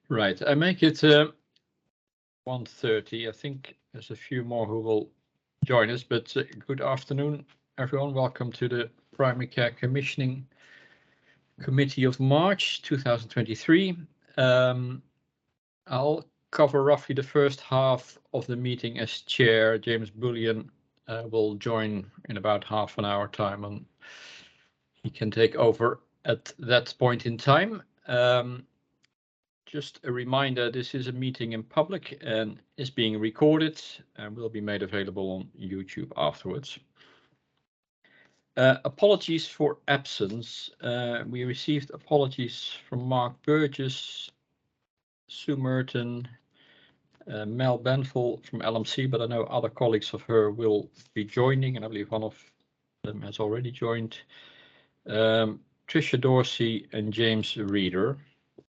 Right, I make it 1:30. I think there's a few more who will join us, but good afternoon, everyone. Welcome to the Primary Care Commissioning Committee of March 2023. I'll cover roughly the first half of the meeting as chair. James Bullion will join in about half an hour time, and he can take over at that point in time. Just a reminder, this is a meeting in public and is being recorded and will be made available on YouTube afterwards. Apologies for absence. We received apologies from Mark Burgess, Sue Merton, Mel Benville from LMC, but I know other colleagues of her will be joining, and I believe one of them has already joined. Tricia Dorsey and James Reeder.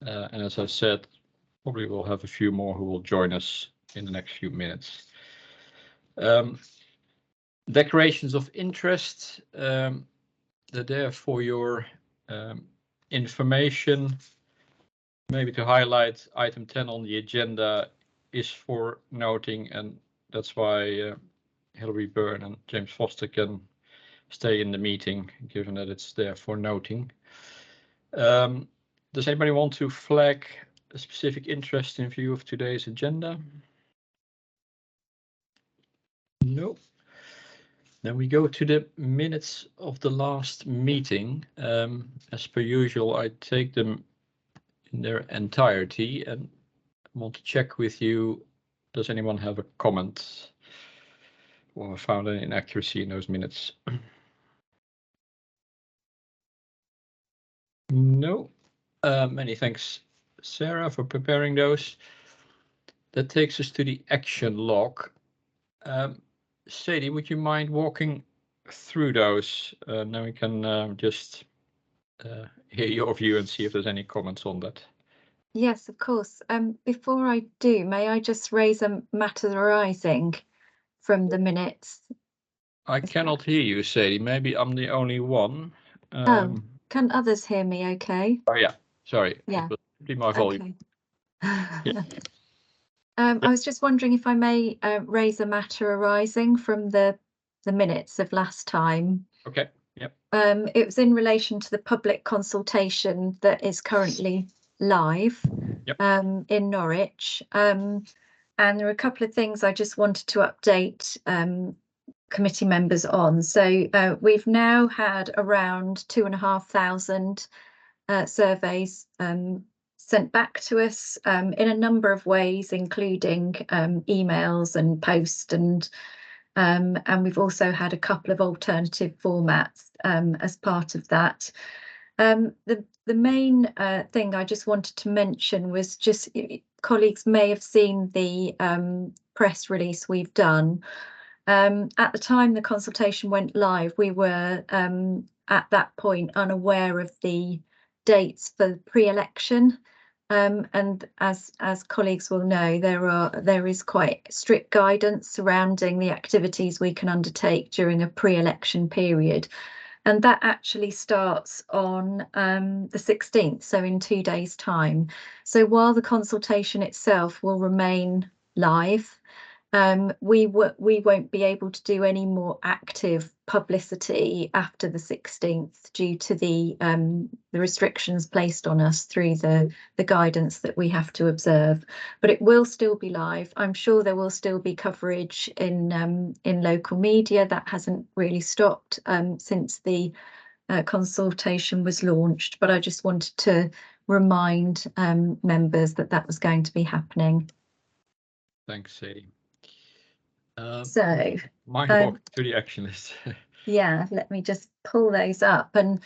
And as I said, probably we'll have a few more who will join us in the next few minutes. Declarations of interest, they're there for your information. Maybe to highlight, item 10 on the agenda is for noting, and that's why Hilary Byrne and James Foster can stay in the meeting, given that it's there for noting. Does anybody want to flag a specific interest in view of today's agenda? No. Then we go to the minutes of the last meeting. As per usual, I take them in their entirety and want to check with you. Does anyone have a comment or found an inaccuracy in those minutes? No. Many thanks, Sarah, for preparing those. That takes us to the action log. Sadie, would you mind walking through those? Then we can just hear your view and see if there's any comments on that. Yes, of course. Before I do, may I just raise a matter arising from the minutes? I cannot hear you, Sadie. Maybe I'm the only one. Can others hear me okay? Oh, yeah. Sorry. Yeah. It will be my volume. Okay. Yeah. I was just wondering if I may raise a matter arising from the minutes of last time. Okay. Yep. It was in relation to the public consultation that is currently live. Yep. In Norwich. And there are a couple of things I just wanted to update committee members on. So we've now had around 2,500 surveys sent back to us in a number of ways, including emails and post, and we've also had a couple of alternative formats as part of that. The main thing I just wanted to mention was just colleagues may have seen the press release we've done. At the time the consultation went live, we were at that point unaware of the dates for pre-election. And as colleagues will know, there is quite strict guidance surrounding the activities we can undertake during a pre-election period. And that actually starts on the 16th, so in 2 days' time. So while the consultation itself will remain live, we won't be able to do any more active publicity after the 16th due to the restrictions placed on us through the guidance that we have to observe. But it will still be live. I'm sure there will still be coverage in local media. That hasn't really stopped since the consultation was launched. But I just wanted to remind members that that was going to be happening. Thanks, Sadie. So might walk to the action list. Yeah, let me just pull those up, and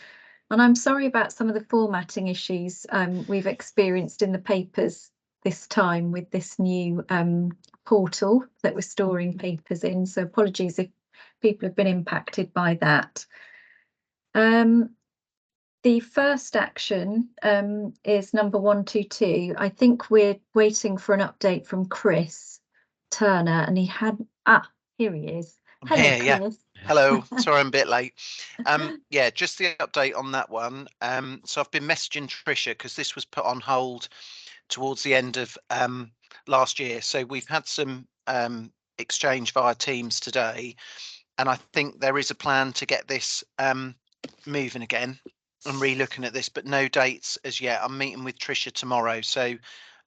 I'm sorry about some of the formatting issues we've experienced in the papers this time with this new portal that we're storing papers in, so apologies if people have been impacted by that. The first action is number 122. I think we're waiting for an update from Chris Turner, and he had here he is. Hello, here, Chris. yeah. Hello, sorry I'm a bit late. Yeah, just the update on that one. So I've been messaging Tricia because this was put on hold towards the end of last year. So we've had some exchange via Teams today, and I think there is a plan to get this moving again. I'm re-looking at this, but no dates as yet. I'm meeting with Tricia tomorrow, so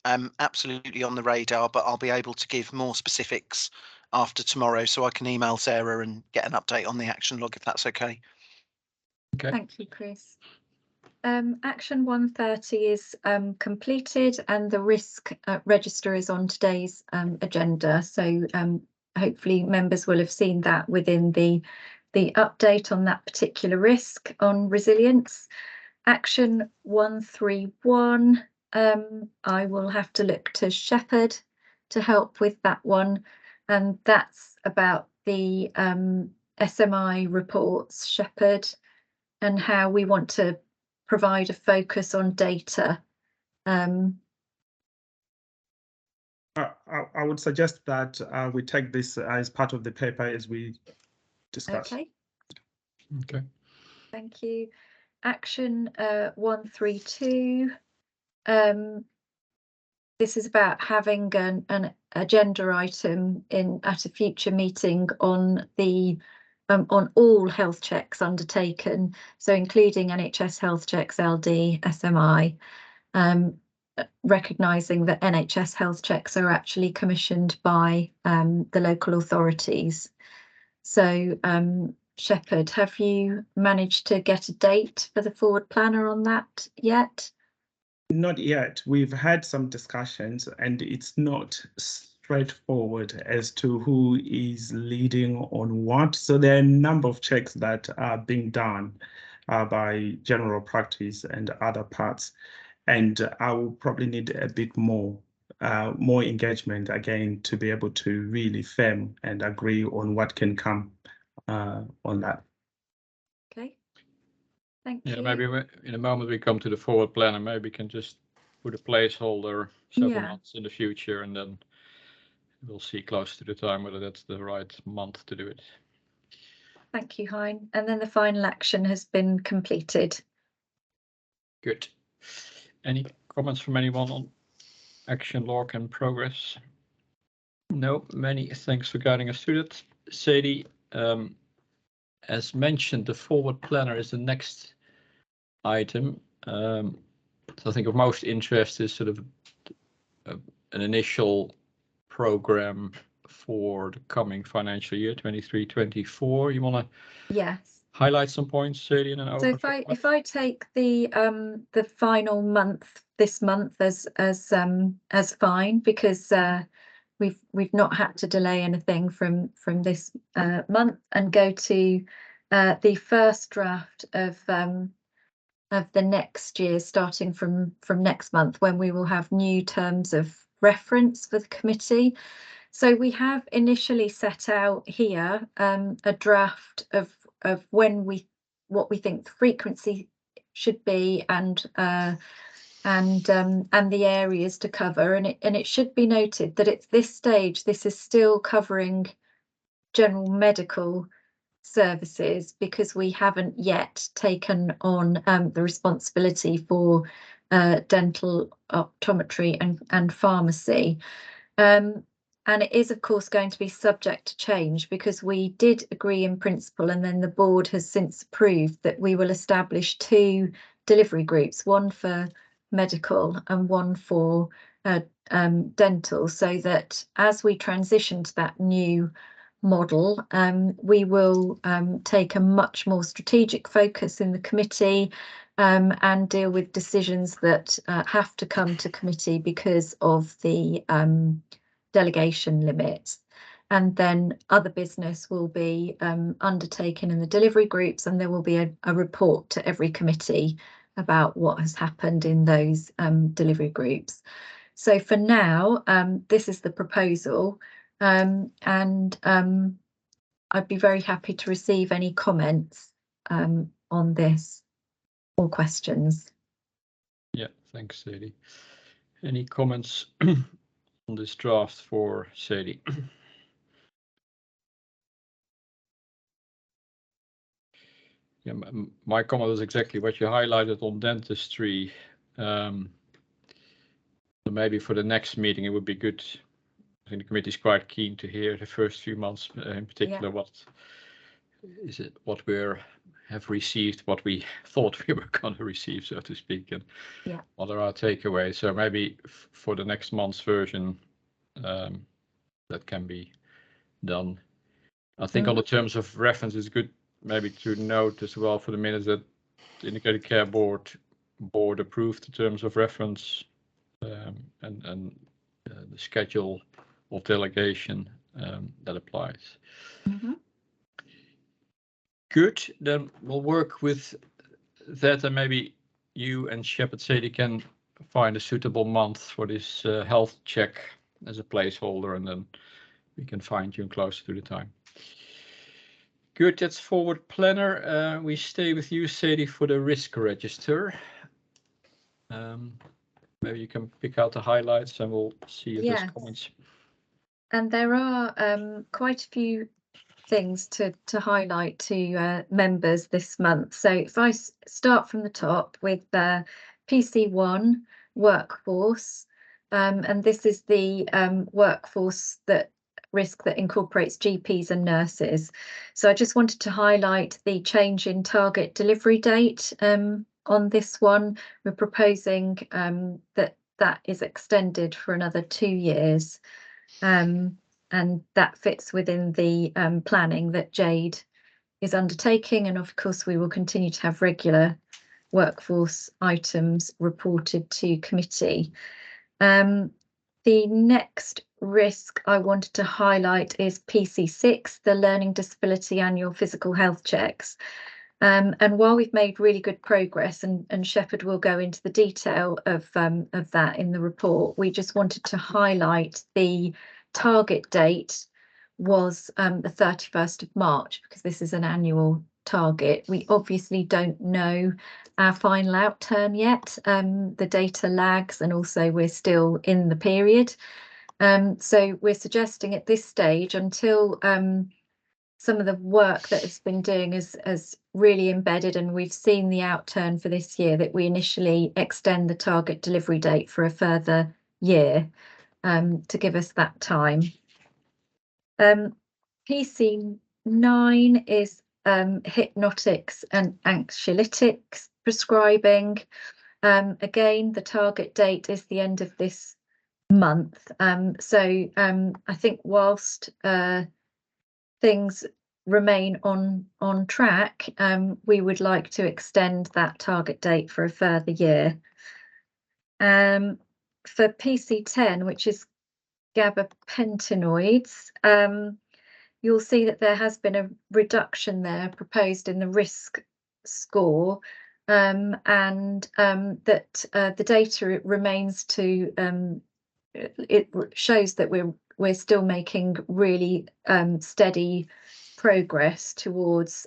absolutely on the radar, but I'll be able to give more specifics after tomorrow, so I can email Sarah and get an update on the action log, if that's okay. Okay. Thank you, Chris. Action 130 is completed, and the risk register is on today's agenda. So hopefully members will have seen that within the update on that particular risk on resilience. Action 131, I will have to look to Shepherd to help with that one, and that's about the SMI reports, Shepherd, and how we want to provide a focus on data. I would suggest that we take this as part of the paper as we discuss. Okay. Okay. Thank you. Action 132. This is about having an agenda item at a future meeting on the on all health checks undertaken, so including NHS health checks, LD, SMI, recognising that NHS health checks are actually commissioned by the local authorities. So Shepherd, have you managed to get a date for the forward planner on that yet? Not yet. We've had some discussions, and it's not straightforward as to who is leading on what. So there are a number of checks that are being done by general practice and other parts. And I will probably need a bit more engagement again to be able to really firm and agree on what can come on that. Okay. Thank Yeah, you. maybe in a moment we come to the forward plan, and maybe we can just put a placeholder several months in the future, and then we'll see close to the time whether that's the right month to do it. Thank you, Hein. And then the final action has been completed. Good. Any comments from anyone on action log and progress? No, many thanks for guiding us through that. Sadie, as mentioned, the forward planner is the next item. So I think of most interest is sort of an initial program for the coming financial year 23-24. You want to highlight some points, Sadie, and then so if I take the final month, this month, as fine, because we've not had to delay anything from this month, and go to the first draft of the next year, starting from next month, when we will have new terms of reference for the committee. So we have initially set out here a draft of what we think the frequency should be, and the areas to cover, and it should be noted that at this stage this is still covering general medical services, because we haven't yet taken on the responsibility for dental, optometry and pharmacy. And it is, of course, going to be subject to change, because we did agree in principle, and then the board has since approved that we will establish 2 delivery groups, one for medical and one for dental, so that as we transition to that new model, we will take a much more strategic focus in the committee, and deal with decisions that have to come to committee because of the delegation limits. And then other business will be undertaken in the delivery groups, and there will be a report to every committee about what has happened in those delivery groups. So for now, this is the proposal, and I'd be very happy to receive any comments on this or questions. Yeah, thanks, Sadie. Any comments on this draft for Sadie? Yeah, my comment was exactly what you highlighted on dentistry. So maybe for the next meeting, it would be good. I think the committee is quite keen to hear the first few months, in particular, what is it, what we have received, what we thought we were going to receive, so to speak, and what are our takeaways. So maybe for the next month's version, that can be done. I think on the terms of reference, it's good maybe to note as well for the minutes that the Integrated Care Board approved the terms of reference, and the schedule of delegation that applies. Good, then we'll work with that, and maybe you and Shepherd Sadie can find a suitable month for this health check as a placeholder, and then we can fine tune closer to the time. Good, that's forward planner. We stay with you, Sadie, for the risk register. Maybe you can pick out the highlights and we'll see if there's comments. And there are quite a few things to highlight to members this month. So if I start from the top with PC1 workforce, and this is the workforce risk that incorporates GPs and nurses. So I just wanted to highlight the change in target delivery date on this one. We're proposing that is extended for another 2 years. And that fits within the planning that Jade is undertaking. And of course, we will continue to have regular workforce items reported to committee. The next risk I wanted to highlight is PC6, the learning disability annual physical health checks. And while we've made really good progress, and Shepherd will go into the detail of that in the report, we just wanted to highlight the target date was the 31st of March, because this is an annual target. We obviously don't know our final outturn yet. The data lags, and also we're still in the period. So we're suggesting at this stage, until some of the work that has been doing has really embedded and we've seen the outturn for this year, that we initially extend the target delivery date for a further year to give us that time. PC9 is hypnotics and anxiolytics prescribing. Again, the target date is the end of this month. So I think whilst things remain on track, we would like to extend that target date for a further year. For PC10, which is gabapentinoids, you'll see that there has been a reduction there proposed in the risk score, and that the data remains to it shows that we're still making really steady progress towards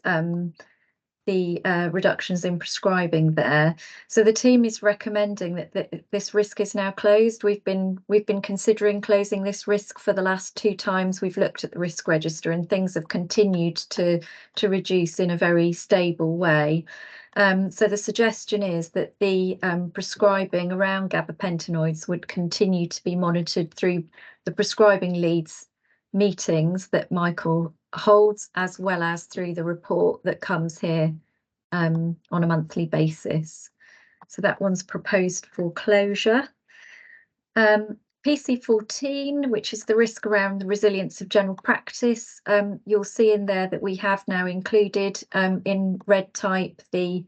the reductions in prescribing there. So the team is recommending that this risk is now closed. We've been considering closing this risk for the last 2 times we've looked at the risk register, and things have continued to reduce in a very stable way. So the suggestion is that the prescribing around gabapentinoids would continue to be monitored through the prescribing leads meetings that Michael holds, as well as through the report that comes here on a monthly basis. So that one's proposed for closure. PC14, which is the risk around the resilience of general practice, you'll see in there that we have now included in red type the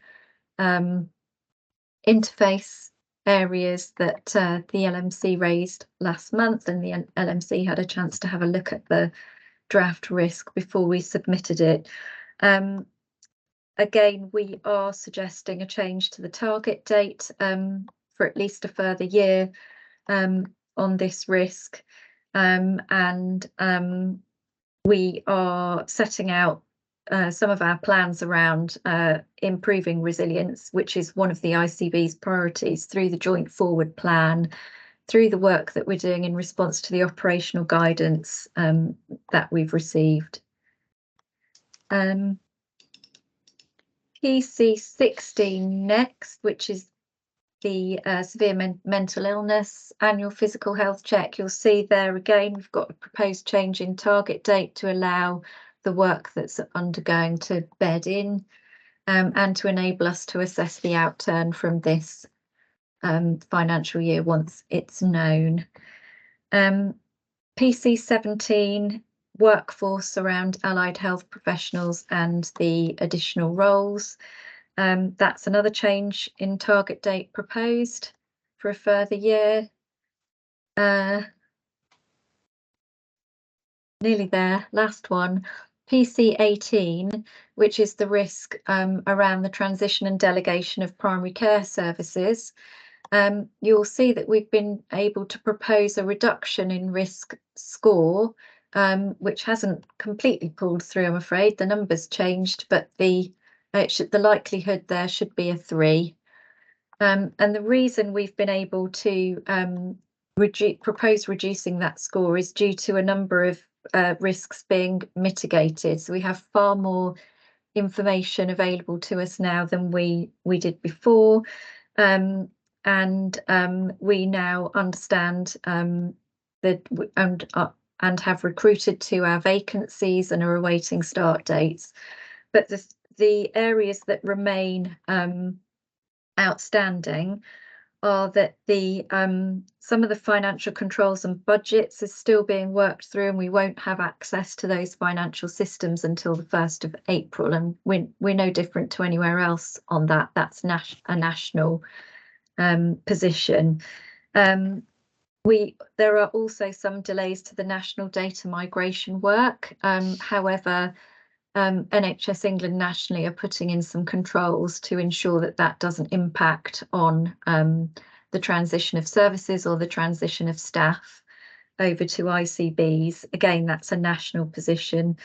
interface areas that the LMC raised last month, and the LMC had a chance to have a look at the draft risk before we submitted it. Again, we are suggesting a change to the target date for at least a further year on this risk, and we are setting out some of our plans around improving resilience, which is one of the ICB's priorities, through the joint forward plan, through the work that we're doing in response to the operational guidance that we've received. PC16 next, which is the severe mental illness annual physical health check, you'll see there again we've got a proposed change in target date to allow the work that's undergoing to bed in, and to enable us to assess the outturn from this financial year once it's known. PC 17, workforce around allied health professionals and the additional roles. That's another change in target date proposed for a further year. Nearly there, last one. PC 18, which is the risk around the transition and delegation of primary care services. You'll see that we've been able to propose a reduction in risk score, which hasn't completely pulled through, I'm afraid. The numbers changed, but the likelihood there should be a 3. And the reason we've been able to propose reducing that score is due to a number of risks being mitigated. So we have far more information available to us now than we did before. And we now understand that and have recruited to our vacancies and are awaiting start dates. But the areas that remain outstanding are that some of the financial controls and budgets is still being worked through, and we won't have access to those financial systems until the 1st of April. And we're no different to anywhere else on that. That's a national position. There are also some delays to the national data migration work. However, NHS England nationally are putting in some controls to ensure that that doesn't impact on the transition of services or the transition of staff over to ICBs. Again, that's a national position.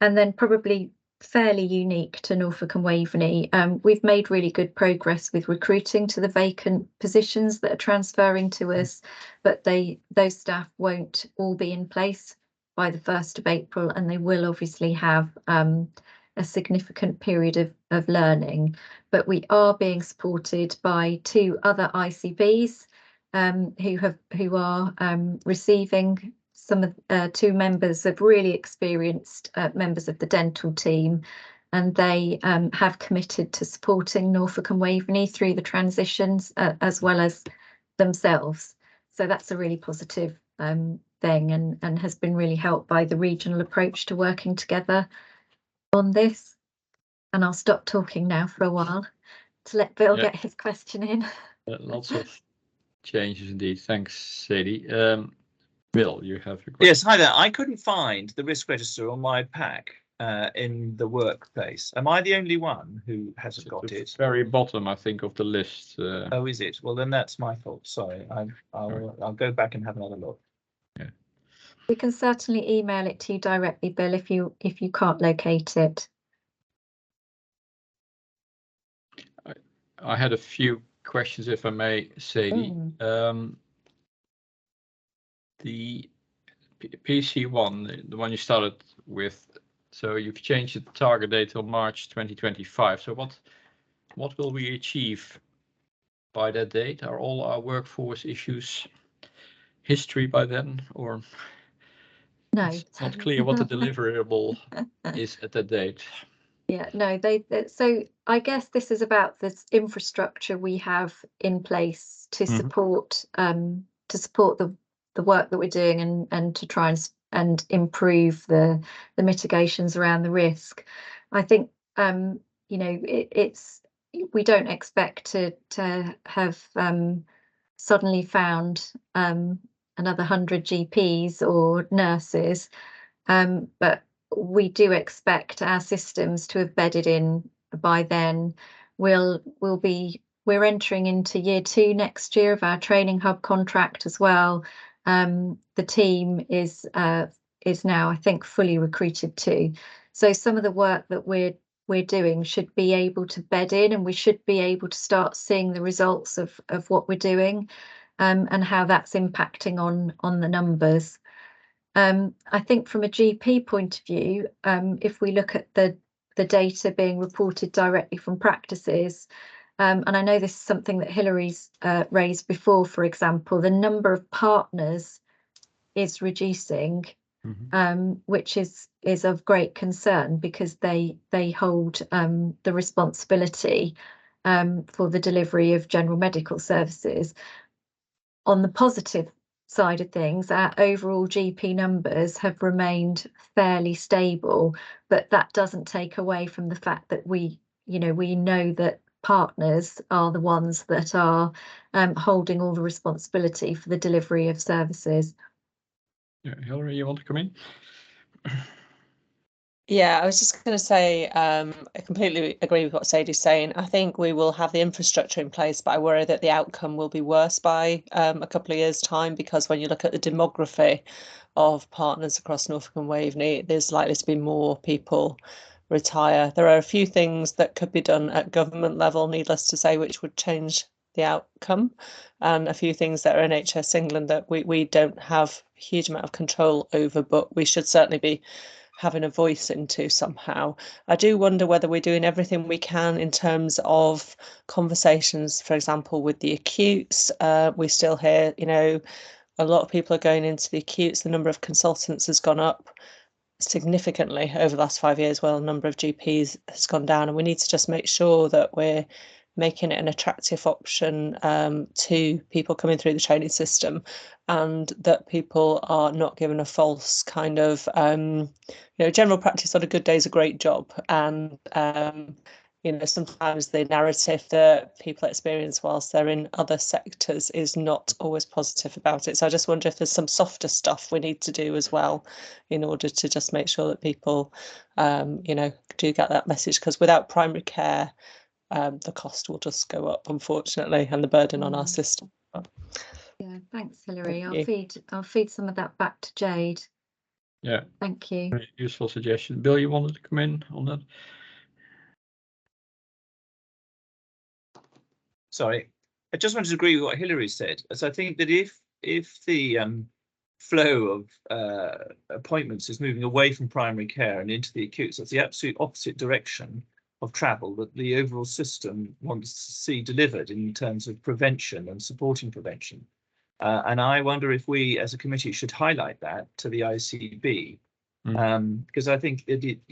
And then probably fairly unique to Norfolk and Waveney, we've made really good progress with recruiting to the vacant positions that are transferring to us, but those staff won't all be in place by the 1st of April, and they will obviously have a significant period of learning. But we are being supported by 2 other ICBs who are receiving some of 2 members of really experienced members of the dental team, and they have committed to supporting Norfolk and Waveney through the transitions as well as themselves. So that's a really positive thing, and has been really helped by the regional approach to working together on this. And I'll stop talking now for a while to let Bill get his question in. Lots of changes indeed. Thanks, Sadie. Bill, you have a question. Yes, hi there. I couldn't find the risk register on my pack in the workplace. Am I the only one who hasn't got it? Very bottom, I think, of the list. Oh, is it? Well, then that's my fault. Sorry. I'll go back and have another look. Yeah. We can certainly email it to you directly, Bill, if you can't locate it. I had a few questions, if I may, Sadie. The PC1, the one you started with, so you've changed the target date till March 2025. So what will we achieve by that date? Are all our workforce issues history by then, or no? It's not clear what the deliverable is at that date. Yeah, no, so I guess this is about this infrastructure we have in place to support the work that we're doing and to try and improve the mitigations around the risk. I think you know, we don't expect to have suddenly found another 100 GPs or nurses, but we do expect our systems to have bedded in by then. We're entering into year 2 next year of our training hub contract as well. The team is now, I think, fully recruited too. So some of the work that we're doing should be able to bed in, and we should be able to start seeing the results of what we're doing, and how that's impacting on the numbers. I think from a GP point of view, if we look at the data being reported directly from practices, and I know this is something that Hillary's raised before, for example, the number of partners is reducing, which is of great concern, because they hold the responsibility for the delivery of general medical services. On the positive side of things, our overall GP numbers have remained fairly stable, but that doesn't take away from the fact that we know that partners are the ones that are holding all the responsibility for the delivery of services. Yeah, Hilary, you want to come in? Yeah, I was just going to say, I completely agree with what Sadie's saying. I think we will have the infrastructure in place, but I worry that the outcome will be worse by a couple of years' time, because when you look at the demography of partners across Norfolk and Waveney, there's likely to be more people retire. There are a few things that could be done at government level, needless to say, which would change the outcome, and a few things that are NHS England that we don't have a huge amount of control over, but we should certainly be having a voice into somehow. I do wonder whether we're doing everything we can in terms of conversations, for example, with the acutes. We still hear, a lot of people are going into the acutes. The number of consultants has gone up significantly over the last 5 years, while the number of GPs has gone down, and we need to just make sure that we're making it an attractive option to people coming through the training system, and that people are not given a false kind of general practice on a good day is a great job, and sometimes the narrative that people experience whilst they're in other sectors is not always positive about it. So I just wonder if there's some softer stuff we need to do as well in order to just make sure that people do get that message, because without primary care, the cost will just go up, unfortunately, and the burden on our system. Yeah, thanks, Hilary. Thank I'll feed some of that back to Jade. Yeah, thank you. very useful suggestion. Bill, you wanted to come in on that? Sorry, I just wanted to agree with what Hilary said. So I think that if the flow of appointments is moving away from primary care and into the acutes, that's the absolute opposite direction of travel that the overall system wants to see delivered in terms of prevention and supporting prevention. And I wonder if we as a committee should highlight that to the ICB, because I think it's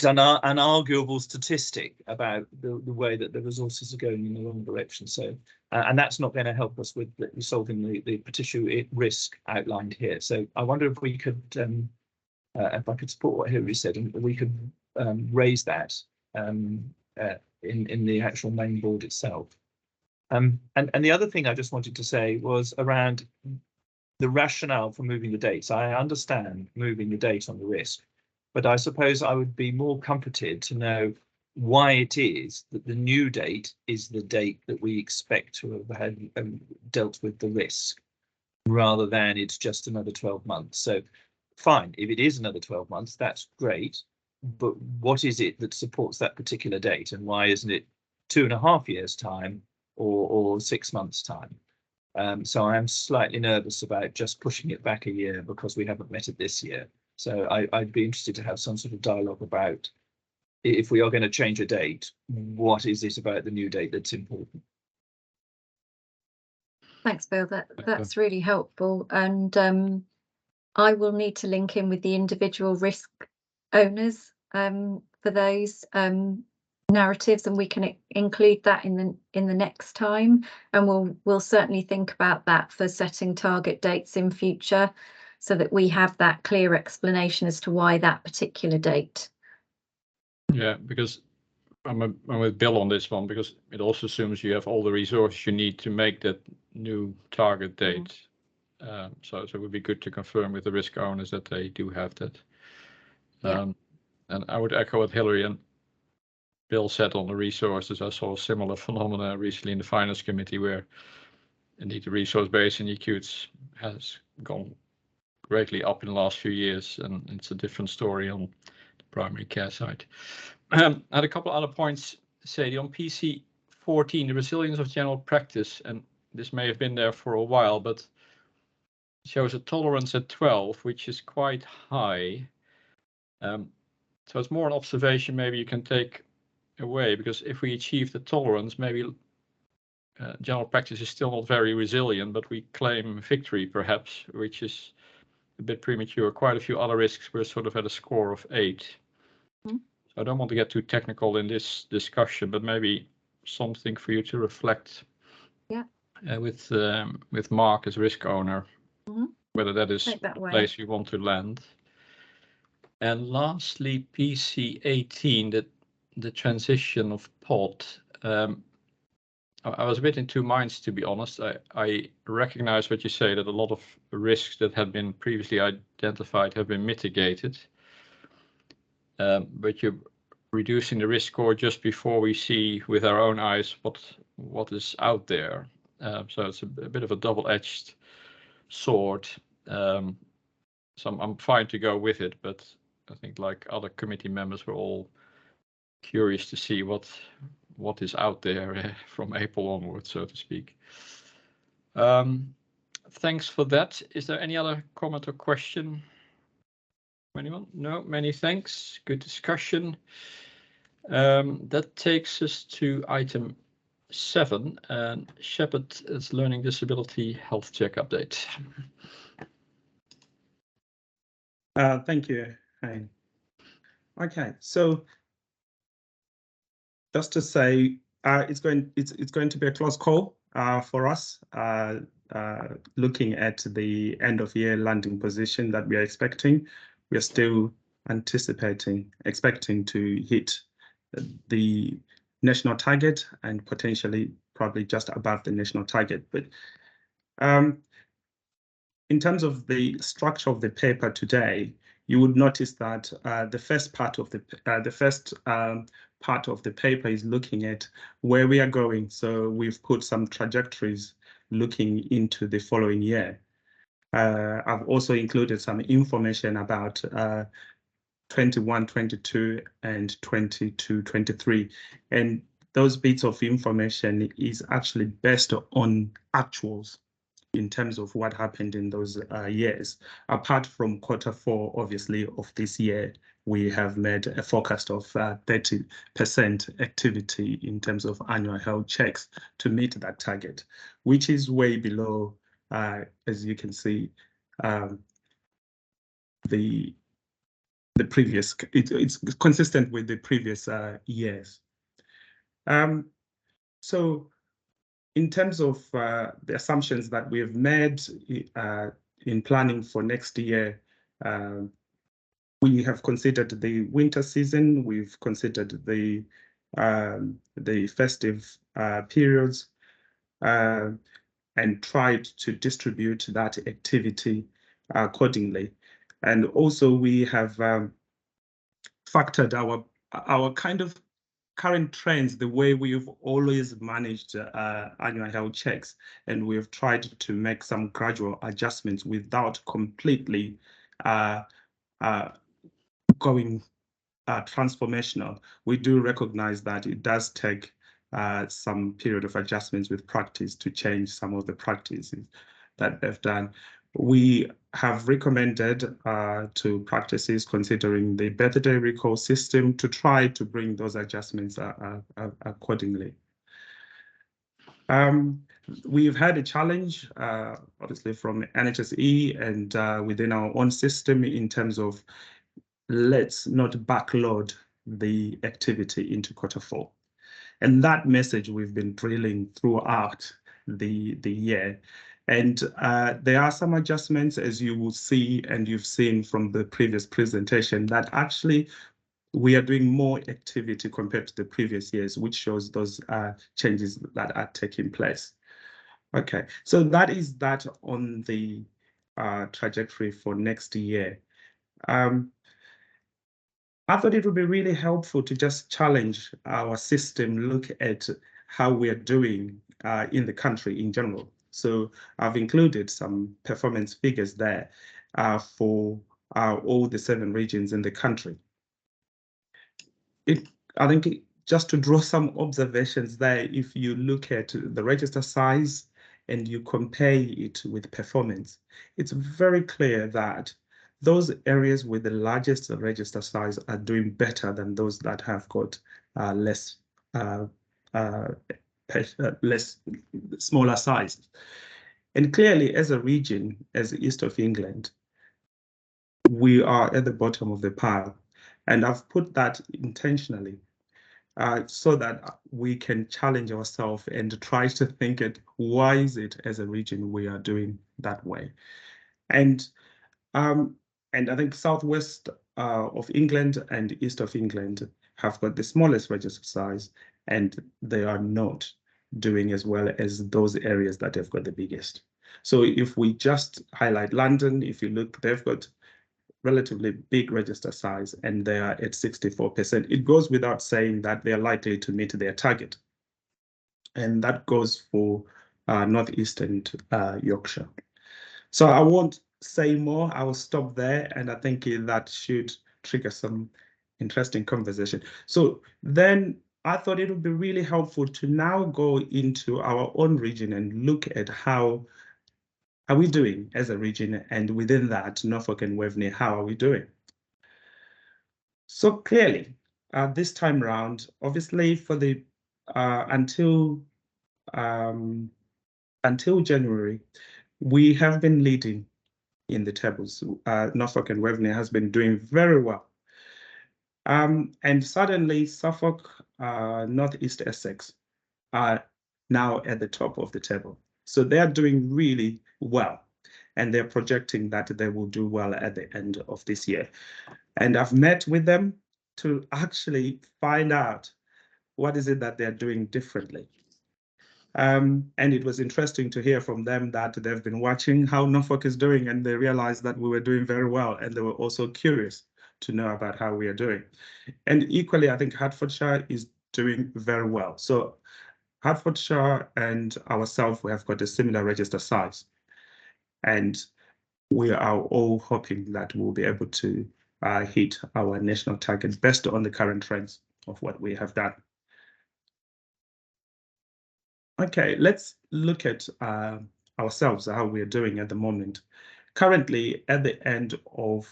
an unarguable statistic about the way that the resources are going in the wrong direction. So, and that's not going to help us with solving the particular risk outlined here. So I wonder if we could, if I could support what Hilary said, and we could raise that in the actual main board itself. And the other thing I just wanted to say was around the rationale for moving the dates. I understand moving the date on the risk, but I suppose I would be more comforted to know why it is that the new date is the date that we expect to have had dealt with the risk, rather than it's just another 12 months. So fine, if it is another 12 months, that's great. But what is it that supports that particular date, and why isn't it 2.5 years' time or 6 months' time? So I'm slightly nervous about just pushing it back a year because we haven't met it this year. So I'd be interested to have some sort of dialogue about, if we are going to change a date, what is it about the new date that's important? Thanks, Bill. That's really helpful. And I will need to link in with the individual risk owners for those narratives, and we can include that in the next time, and we'll certainly think about that for setting target dates in future, so that we have that clear explanation as to why that particular date. Yeah, because I'm with Bill on this one, because it also assumes you have all the resources you need to make that new target date. So it would be good to confirm with the risk owners that they do have that. And I would echo what Hilary and Bill said on the resources. I saw a similar phenomena recently in the finance committee, where indeed the resource base in the acutes has gone greatly up in the last few years, and it's a different story on the primary care side. I had a couple of other points, Sadie, on PC 14, the resilience of general practice, and this may have been there for a while, but shows a tolerance at 12, which is quite high. So it's more an observation maybe you can take away, because if we achieve the tolerance, maybe general practice is still not very resilient, but we claim victory perhaps, which is a bit premature. Quite a few other risks were sort of at a score of 8. So I don't want to get too technical in this discussion, but maybe something for you to reflect with Mark as risk owner, whether that is the place you want to land. And lastly, PC18, the transition of pod. I was a bit in two minds, to be honest. I recognize what you say, that a lot of risks that had been previously identified have been mitigated. But you're reducing the risk score just before we see with our own eyes what is out there. So it's a bit of a double-edged sword. So I'm fine to go with it, but I think, like other committee members, we're all curious to see what is out there from April onwards, so to speak. Thanks for that. Is there any other comment or question? Anyone? No, many thanks. Good discussion. That takes us to item 7, and Shepherd's learning disability health check update. Thank you, Hein. Okay, so just to say, it's going to be a close call for us, looking at the end of year landing position that we are expecting. We are still expecting to hit the national target and potentially probably just above the national target. But in terms of the structure of the paper today, you would notice that the first part of the paper is looking at where we are going. So we've put some trajectories looking into the following year. I've also included some information about 21-22 and 22-23, and those bits of information is actually based on actuals in terms of what happened in those years. Apart from Q4, obviously, of this year, we have made a forecast of 30% activity in terms of annual health checks to meet that target, which is way below, as you can see, the previous. It's consistent with the previous years. So, in terms of the assumptions that we have made in planning for next year, we have considered the winter season, we've considered the festive periods, and tried to distribute that activity accordingly. And also we have factored our kind of current trends, the way we've always managed annual health checks, and we've tried to make some gradual adjustments without completely going transformational. We do recognize that it does take some period of adjustments with practice to change some of the practices that they've done. We have recommended to practices considering the birthday recall system to try to bring those adjustments accordingly. We've had a challenge, obviously, from NHSE and within our own system in terms of let's not backload the activity into Q4. And that message we've been drilling throughout the year. And there are some adjustments, as you will see, and you've seen from the previous presentation, that actually we are doing more activity compared to the previous years, which shows those changes that are taking place. Okay, so that is that on the trajectory for next year. I thought it would be really helpful to just challenge our system, look at how we are doing in the country in general. So I've included some performance figures there for all the 7 regions in the country. I think just to draw some observations there, if you look at the register size and you compare it with performance, it's very clear that those areas with the largest register size are doing better than those that have got less smaller sizes. And clearly, as a region, as the East of England, we are at the bottom of the pile. And I've put that intentionally so that we can challenge ourselves and try to think it, why is it as a region we are doing that way? And I think southwest of England and east of England have got the smallest register size, and they are not doing as well as those areas that have got the biggest. So if we just highlight London, if you look, they've got relatively big register size and they are at 64%. It goes without saying that they're likely to meet their target. And that goes for Northeast and Yorkshire. So I won't say more, I will stop there, and I think that should trigger some interesting conversation. So then I thought it would be really helpful to now go into our own region and look at how are we doing as a region, and within that, Norfolk and Waveney, how are we doing? So clearly, this time around, obviously for the until January, we have been leading in the tables. Norfolk and Waveney has been doing very well. And suddenly Suffolk, Northeast Essex are now at the top of the table. So they are doing really well, and they're projecting that they will do well at the end of this year. And I've met with them to actually find out what is it that they're doing differently. And it was interesting to hear from them that they've been watching how Norfolk is doing, and they realized that we were doing very well, and they were also curious to know about how we are doing. And equally, I think Hertfordshire is doing very well. So Hertfordshire and ourselves, we have got a similar register size. And we are all hoping that we'll be able to hit our national target based on the current trends of what we have done. Okay, let's look at ourselves, how we're doing at the moment. Currently, at the end of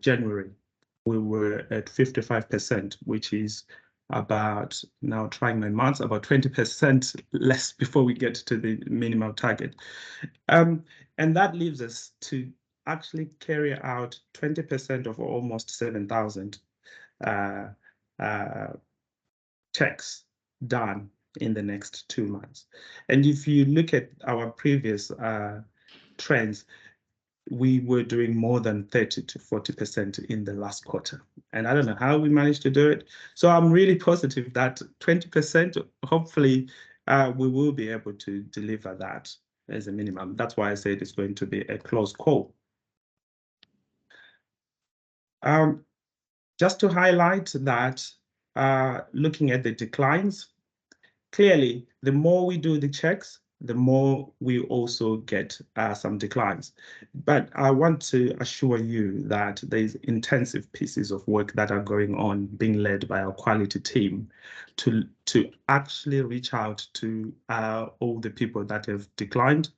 January, we were at 55%, which is about, now trying my maths, about 20% less before we get to the minimum target. And that leaves us to actually carry out 20% of almost 7,000 checks done in the next 2 months. And if you look at our previous trends, we were doing more than 30 to 40% in the last quarter. And I don't know how we managed to do it. So I'm really positive that 20%, hopefully we will be able to deliver that as a minimum. That's why I said it's going to be a close call. Just to highlight that, looking at the declines, clearly, the more we do the checks, the more we also get some declines. But I want to assure you that there's intensive pieces of work that are going on, being led by our quality team to actually reach out to all the people that have declined.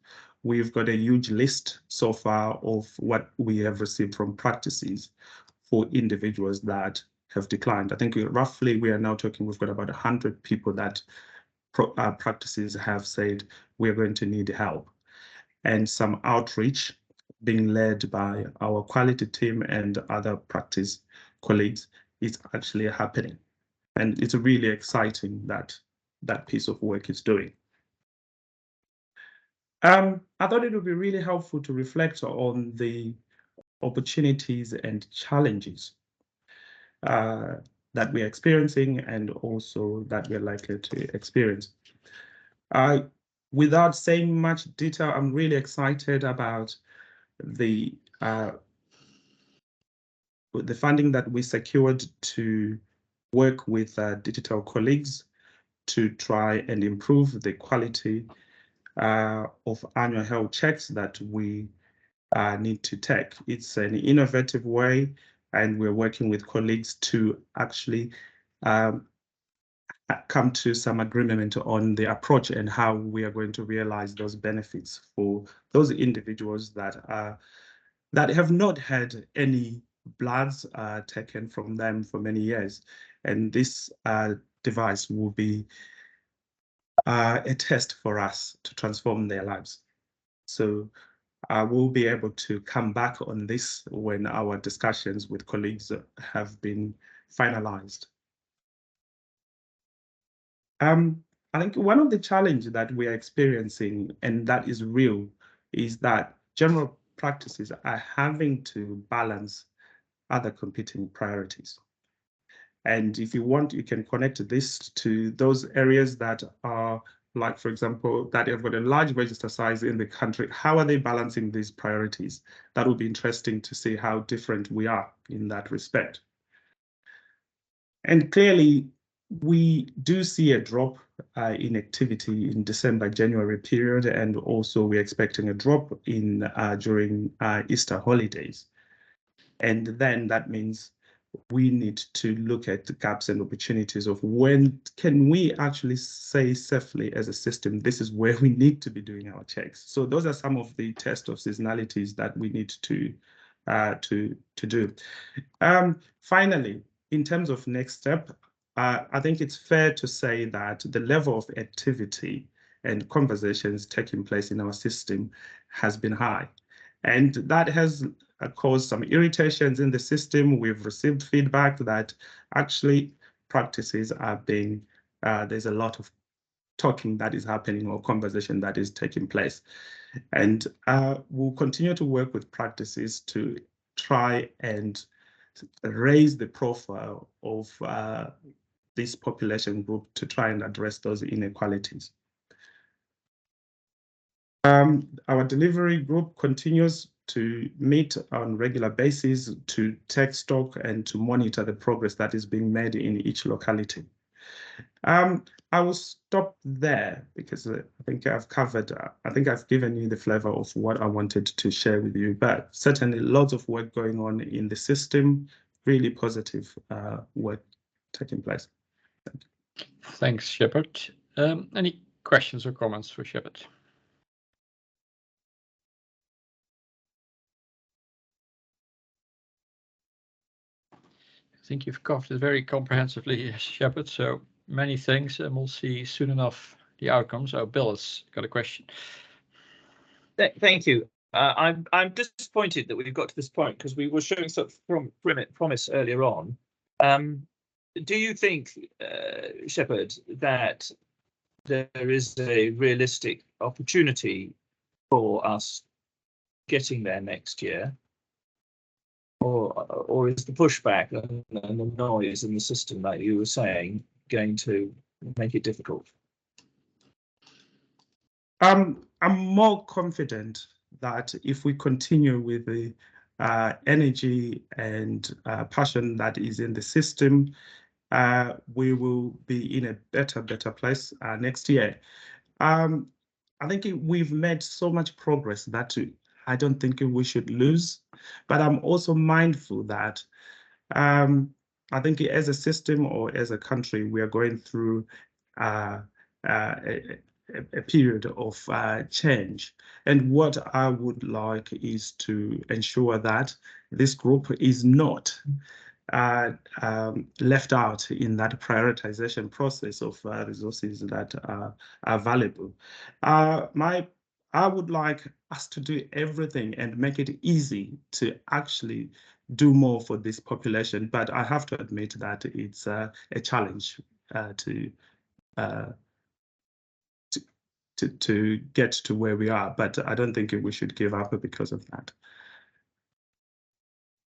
We've got a huge list so far of what we have received from practices for individuals that have declined. I think roughly we are now talking, we've got about 100 people that practices have said we're going to need help, and some outreach being led by our quality team and other practice colleagues is actually happening, and it's really exciting that that piece of work is doing. I thought it would be really helpful to reflect on the opportunities and challenges that we're experiencing and also that we're likely to experience. Without saying much detail, I'm really excited about the funding that we secured to work with digital colleagues to try and improve the quality of annual health checks that we need to take. It's an innovative way, and we're working with colleagues to actually come to some agreement on the approach and how we are going to realize those benefits for those individuals that have not had any bloods taken from them for many years. And this device will be a test for us to transform their lives. So we'll be able to come back on this when our discussions with colleagues have been finalized. I think one of the challenges that we are experiencing, and that is real, is that general practices are having to balance other competing priorities. And if you want, you can connect this to those areas that are, like, for example, that have got a large register size in the country. How are they balancing these priorities? That will be interesting to see how different we are in that respect. And clearly, we do see a drop in activity in December, January period, and also we're expecting a drop in during Easter holidays. And then that means we need to look at the gaps and opportunities of when can we actually say safely as a system, this is where we need to be doing our checks. So those are some of the tests of seasonalities that we need to do. Finally, in terms of next step, I think it's fair to say that the level of activity and conversations taking place in our system has been high. And that has caused some irritations in the system. We've received feedback that actually practices are being, there's a lot of talking that is happening or conversation that is taking place. And we'll continue to work with practices to try and raise the profile of this population group to try and address those inequalities. Our delivery group continues to meet on regular basis to take stock and to monitor the progress that is being made in each locality. I will stop there because I think I've covered, I think I've given you the flavor of what I wanted to share with you, but certainly lots of work going on in the system, really positive work taking place. Thank you. Thanks, Shepard. Any questions or comments for Shepard? I think you've covered it very comprehensively, Shepard, so many thanks, and we'll see soon enough the outcomes. Oh, Bill has got a question. Thank you. I'm disappointed that we've got to this point because we were showing sort of promise earlier on. Do you think, Shepard, that there is a realistic opportunity for us getting there next year? Or is the pushback and the noise in the system, like you were saying, going to make it difficult? I'm more confident that if we continue with the energy and passion that is in the system, we will be in a better place next year. I think we've made so much progress that I don't think we should lose, but I'm also mindful that I think as a system or as a country, we are going through a period of change. And what I would like is to ensure that this group is not left out in that prioritization process of resources that are valuable. I would like us to do everything and make it easy to actually do more for this population, but I have to admit that it's a challenge to get to where we are, but I don't think we should give up because of that.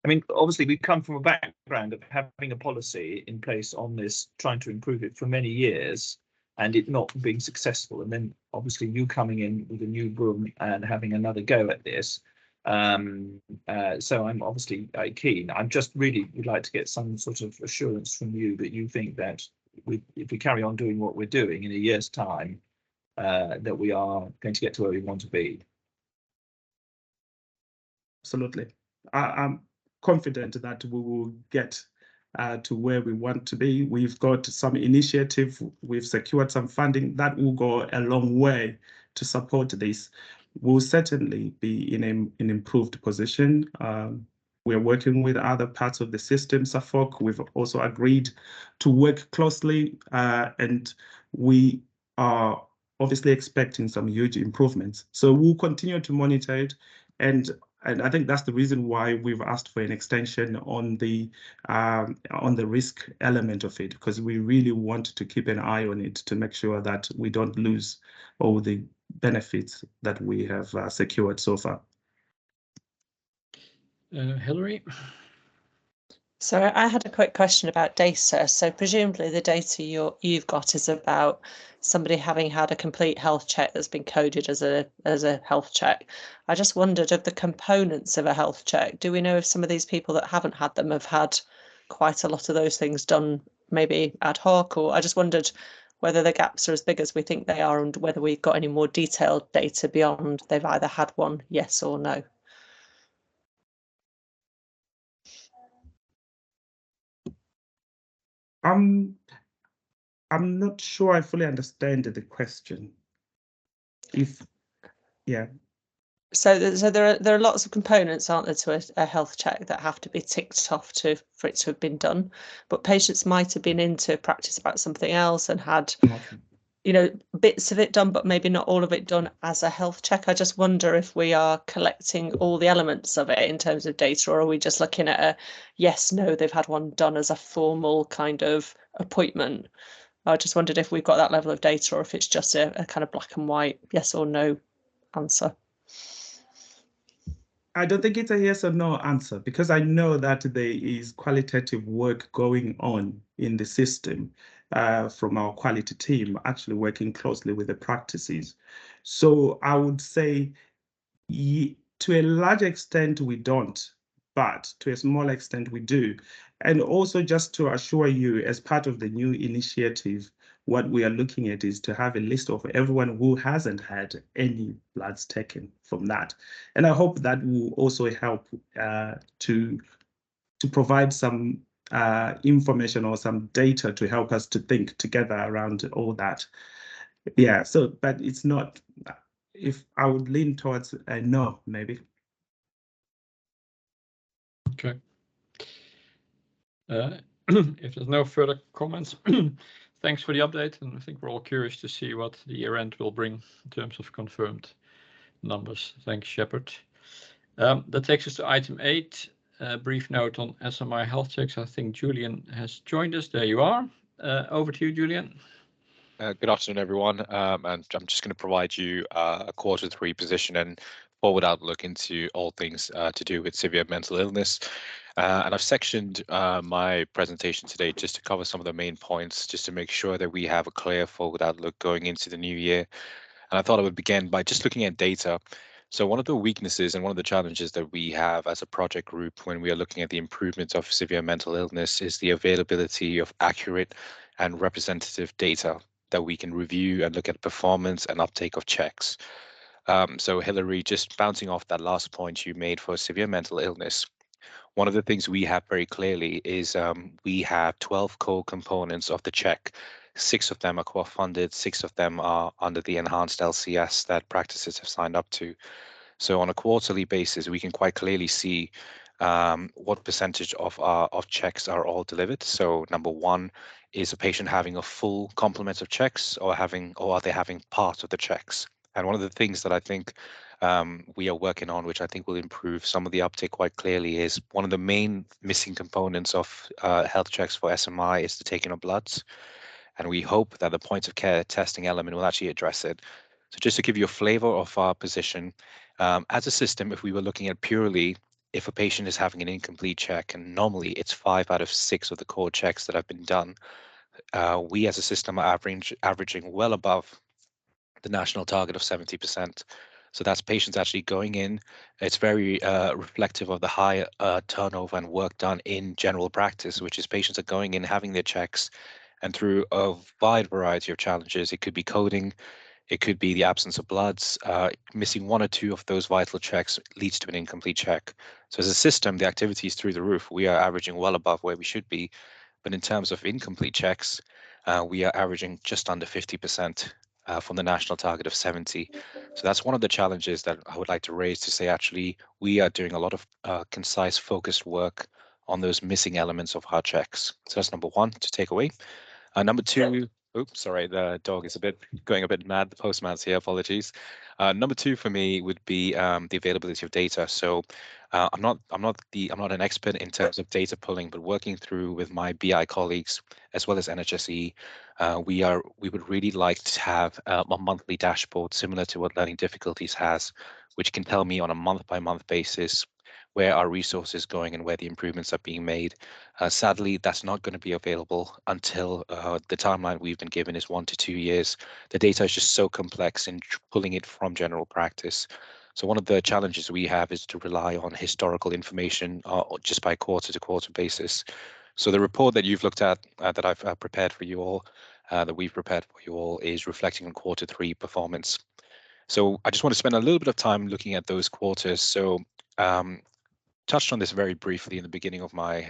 I mean, obviously, we come from a background of having a policy in place on this, trying to improve it for many years, and it not being successful. And then, obviously, you coming in with a new broom and having another go at this. So I'm obviously keen. I'm just really would like to get some sort of assurance from you that you think that if we carry on doing what we're doing in a year's time, that we are going to get to where we want to be. Absolutely. I'm confident that we will get to where we want to be. We've got some initiative, we've secured some funding that will go a long way to support this. We'll certainly be in an improved position We're working with other parts of the system. Suffolk, we've also agreed to work closely, and we are obviously expecting some huge improvements. So we'll continue to monitor it, and I think that's the reason why we've asked for an extension on the risk element of it, because we really want to keep an eye on it to make sure that we don't lose all the benefits that we have secured so far. Hilary? So I had a quick question about data. So presumably the data you've got is about somebody having had a complete health check that's been coded as a health check. I just wondered, of the components of a health check, do we know if some of these people that haven't had them have had quite a lot of those things done, maybe ad hoc? Or I just wondered whether the gaps are as big as we think they are, and whether we've got any more detailed data beyond they've either had one, yes or no. I'm not sure I fully understand the question. So there are lots of components, aren't there, to a health check that have to be ticked off for it to have been done. But patients might have been into practice about something else and had, you know, bits of it done, but maybe not all of it done as a health check. I just wonder if we are collecting all the elements of it in terms of data, or are we just looking at a yes, no, they've had one done as a formal kind of appointment. I just wondered if we've got that level of data, or if it's just a kind of black and white yes or no answer. I don't think it's a yes or no answer, because I know that there is qualitative work going on in the system from our quality team, actually working closely with the practices. So I would say to a large extent we don't, but to a small extent we do. And also, just to assure you, as part of the new initiative, what we are looking at is to have a list of everyone who hasn't had any bloods taken from that. And I hope that will also help to provide some information or some data to help us to think together around all that. Yeah, so, but it's not, if I would lean towards a no, maybe. Okay. If there's no further comments, thanks for the update, and I think we're all curious to see what the year end will bring in terms of confirmed numbers. Thanks, Shepard. That takes us to item 8, a brief note on SMI health checks. I think Julian has joined us. There you are. Over to you, Julian. Good afternoon, everyone. And I'm just going to provide you a Q3 position and forward outlook into all things to do with severe mental illness. And I've sectioned my presentation today just to cover some of the main points, just to make sure that we have a clear forward outlook going into the new year. And I thought I would begin by just looking at data. So one of the weaknesses and one of the challenges that we have as a project group when we are looking at the improvement of severe mental illness is the availability of accurate and representative data that we can review and look at performance and uptake of checks. So Hilary, just bouncing off that last point you made for severe mental illness, one of the things we have very clearly is we have 12 core components of the check. 6 of them are co-funded, 6 of them are under the enhanced LCS that practices have signed up to. So on a quarterly basis, we can quite clearly see what percentage of checks are all delivered. So number 1 is a patient having a full complement of checks, or are they having part of the checks? And one of the things that I think we are working on, which I think will improve some of the uptake quite clearly, is one of the main missing components of health checks for SMI is the taking of bloods. And we hope that the point of care testing element will actually address it. So just to give you a flavor of our position, as a system, if we were looking at purely if a patient is having an incomplete check, and normally it's 5 out of 6 of the core checks that have been done, we as a system are averaging well above the national target of 70%. So that's patients actually going in. It's very reflective of the high turnover and work done in general practice, which is patients are going in, having their checks, and through a wide variety of challenges. It could be coding, it could be the absence of bloods. Missing 1 or 2 of those vital checks leads to an incomplete check. So as a system, the activity is through the roof. We are averaging well above where we should be. But in terms of incomplete checks, we are averaging just under 50%. from the national target of 70. So that's one of the challenges that I would like to raise, to say actually we are doing a lot of concise, focused work on those missing elements of our checks. So that's number one to take away. Number two, oops, sorry, the dog is going a bit mad. The postman's here, apologies. Number two for me would be the availability of data. So I'm not an expert in terms of data pulling, but working through with my BI colleagues as well as NHSE, we would really like to have a monthly dashboard similar to what Learning Difficulties has, which can tell me on a month-by-month basis where our resources is going and where the improvements are being made. Sadly, that's not going to be available until the timeline we've been given is 1 to 2 years. The data is just so complex in pulling it from general practice. So one of the challenges we have is to rely on historical information just by quarter-to-quarter basis. So the report that you've looked at, that I've prepared for you all, that we've prepared for you all, is reflecting on Q3 performance. So I just want to spend a little bit of time looking at those quarters. So touched on this very briefly in the beginning of my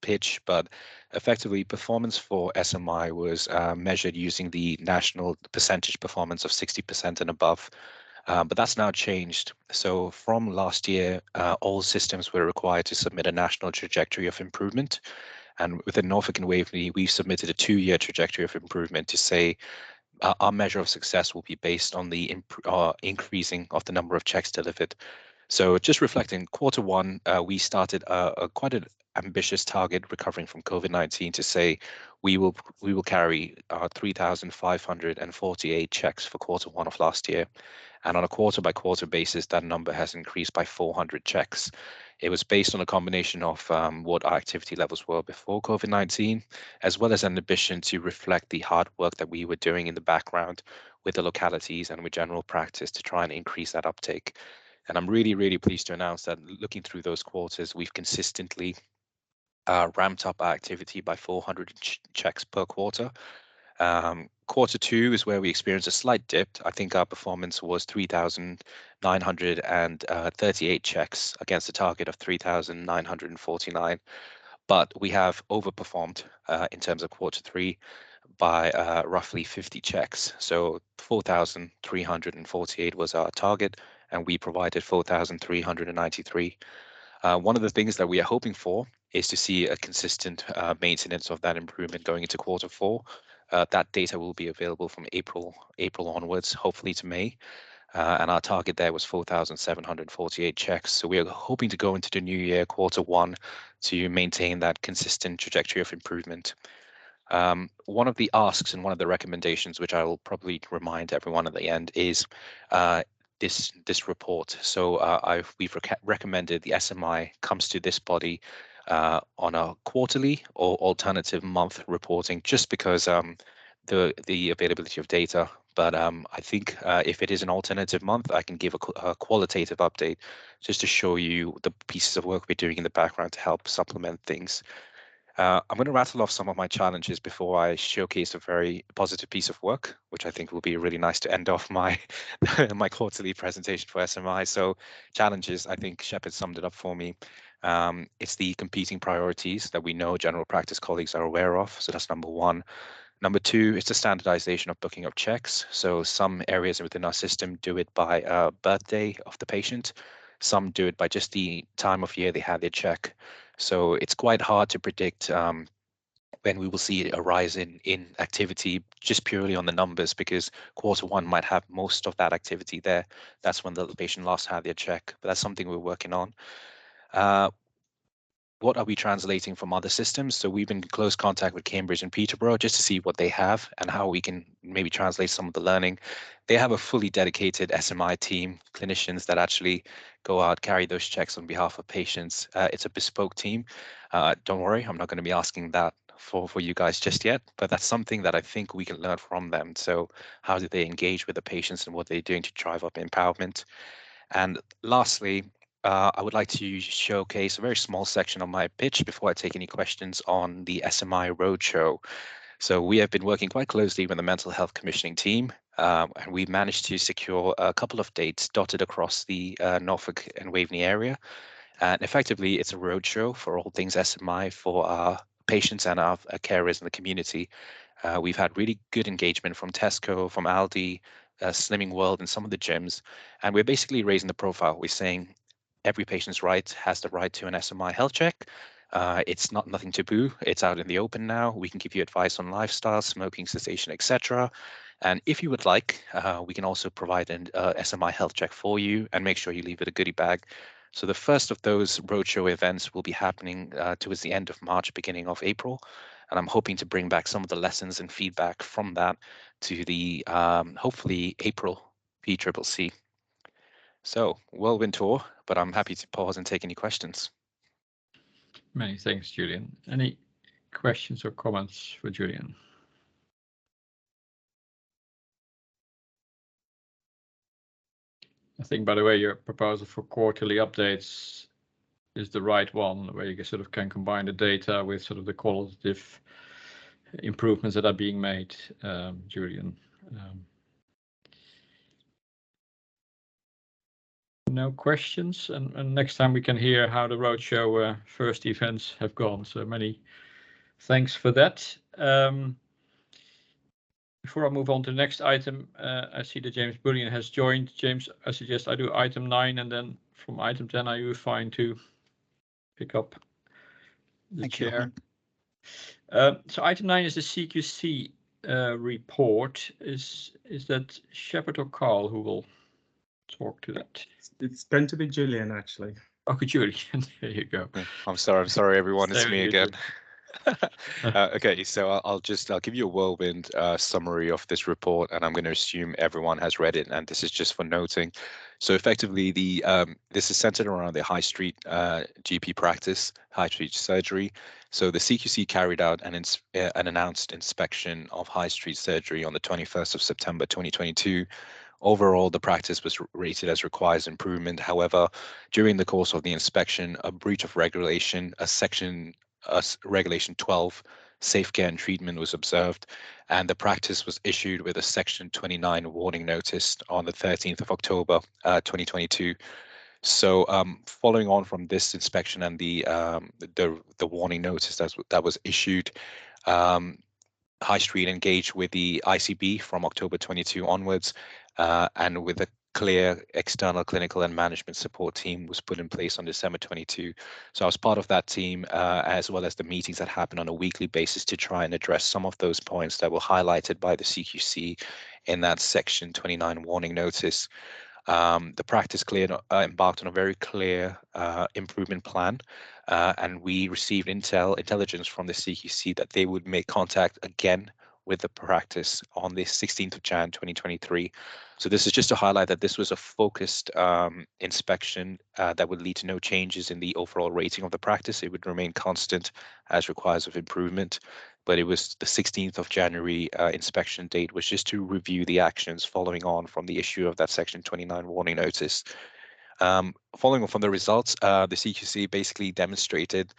pitch, but effectively performance for SMI was measured using the national percentage performance of 60% and above. But that's now changed. So from last year, all systems were required to submit a national trajectory of improvement. And within Norfolk and Waveney, we've submitted a 2-year trajectory of improvement to say our measure of success will be based on the increasing of the number of checks delivered. So just reflecting, Q1, we started quite an ambitious target recovering from COVID-19 to say we will carry 3,548 checks for Q1 of last year. And on a quarter-by-quarter basis, that number has increased by 400 checks. It was based on a combination of what our activity levels were before COVID-19, as well as an ambition to reflect the hard work that we were doing in the background with the localities and with general practice to try and increase that uptake. And I'm really, really pleased to announce that looking through those quarters, we've consistently ramped up our activity by 400 checks per quarter. Q2 is where we experienced a slight dip. I think our performance was 3,938 checks against a target of 3,949. But we have overperformed in terms of Q3 by roughly 50 checks. So 4,348 was our target, and we provided 4,393. One of the things that we are hoping for is to see a consistent maintenance of that improvement going into Q4. That data will be available from April onwards, hopefully to May. And our target there was 4,748 checks. So we are hoping to go into the new year, Q1, to maintain that consistent trajectory of improvement. One of the asks and one of the recommendations, which I will probably remind everyone at the end, is this report. So we've recommended the SMI comes to this body on a quarterly or alternative month reporting, just because the availability of data. But I think if it is an alternative month, I can give a qualitative update just to show you the pieces of work we're doing in the background to help supplement things. I'm going to rattle off some of my challenges before I showcase a very positive piece of work, which I think will be really nice to end off my my quarterly presentation for SMI. So challenges, I think Shepard summed it up for me. It's the competing priorities that we know general practice colleagues are aware of. So that's number one. Number two, it's the standardization of booking of checks. So some areas within our system do it by birthday of the patient. Some do it by just the time of year they had their check. So it's quite hard to predict when we will see a rise in activity just purely on the numbers, because Q1 might have most of that activity there. That's when the patient last had their check, but that's something we're working on. What are we translating from other systems? So we've been in close contact with Cambridge and Peterborough just to see what they have and how we can maybe translate some of the learning. They have a fully dedicated SMI team, clinicians that actually go out, carry those checks on behalf of patients. It's a bespoke team. Don't worry, I'm not going to be asking that for you guys just yet, but that's something that I think we can learn from them. So how do they engage with the patients and what they're doing to drive up empowerment? And lastly, I would like to showcase a very small section of my pitch before I take any questions on the SMI Roadshow. So we have been working quite closely with the mental health commissioning team, and we managed to secure a couple of dates dotted across the Norfolk and Waveney area. And effectively, it's a roadshow for all things SMI for our patients and our carers in the community. We've had really good engagement from Tesco, from Aldi, Slimming World, and some of the gyms. And we're basically raising the profile. We're saying every patient's has the right to an SMI health check. It's not nothing taboo. It's out in the open now. We can give you advice on lifestyle, smoking cessation, etc. And if you would like, we can also provide an SMI health check for you and make sure you leave with a goodie bag. So the first of those roadshow events will be happening towards the end of March, beginning of April. And I'm hoping to bring back some of the lessons and feedback from that to the hopefully April PCCC. So whirlwind tour, but I'm happy to pause and take any questions. Many thanks, Julian. Any questions or comments for Julian? I think, by the way, your proposal for quarterly updates is the right one, where you sort of can combine the data with sort of the qualitative improvements that are being made, Julian. No questions, and next time we can hear how the roadshow first events have gone. So many thanks for that. Before I move on to the next item, I see that James Bullion has joined. James, I suggest I do item 9, and then from item 10, are you fine to pick up the chair? So item 9 is the CQC report. Is that Shepard or Carl who will talk to that? It's going to be Julian, actually. Okay, Julian, there you go. I'm sorry, everyone. It's me again. Okay, so I'll give you a whirlwind summary of this report, and I'm going to assume everyone has read it, and this is just for noting. So effectively, this is centered around the high street GP practice, high street surgery. So the CQC carried out an announced inspection of high street surgery on the 21st of September 2022. Overall, the practice was rated as requires improvement. However, during the course of the inspection, a breach of regulation, Regulation 12, safe care and treatment was observed, and the practice was issued with a Section 29 warning notice on the 13th of October 2022. So following on from this inspection and the warning notice that was issued, High Street engaged with the ICB from October 22 onwards, and with a clear external clinical and management support team was put in place on December 22. So I was part of that team, as well as the meetings that happen on a weekly basis to try and address some of those points that were highlighted by the CQC in that Section 29 warning notice. The practice embarked on a very clear improvement plan, and we received intelligence from the CQC that they would make contact again with the practice on the 16th of Jan 2023. So this is just to highlight that this was a focused inspection that would lead to no changes in the overall rating of the practice. It would remain constant as requires of improvement. But it was the 16th of January inspection date was just to review the actions following on from the issue of that Section 29 warning notice. Following on from the results, the CQC basically demonstrated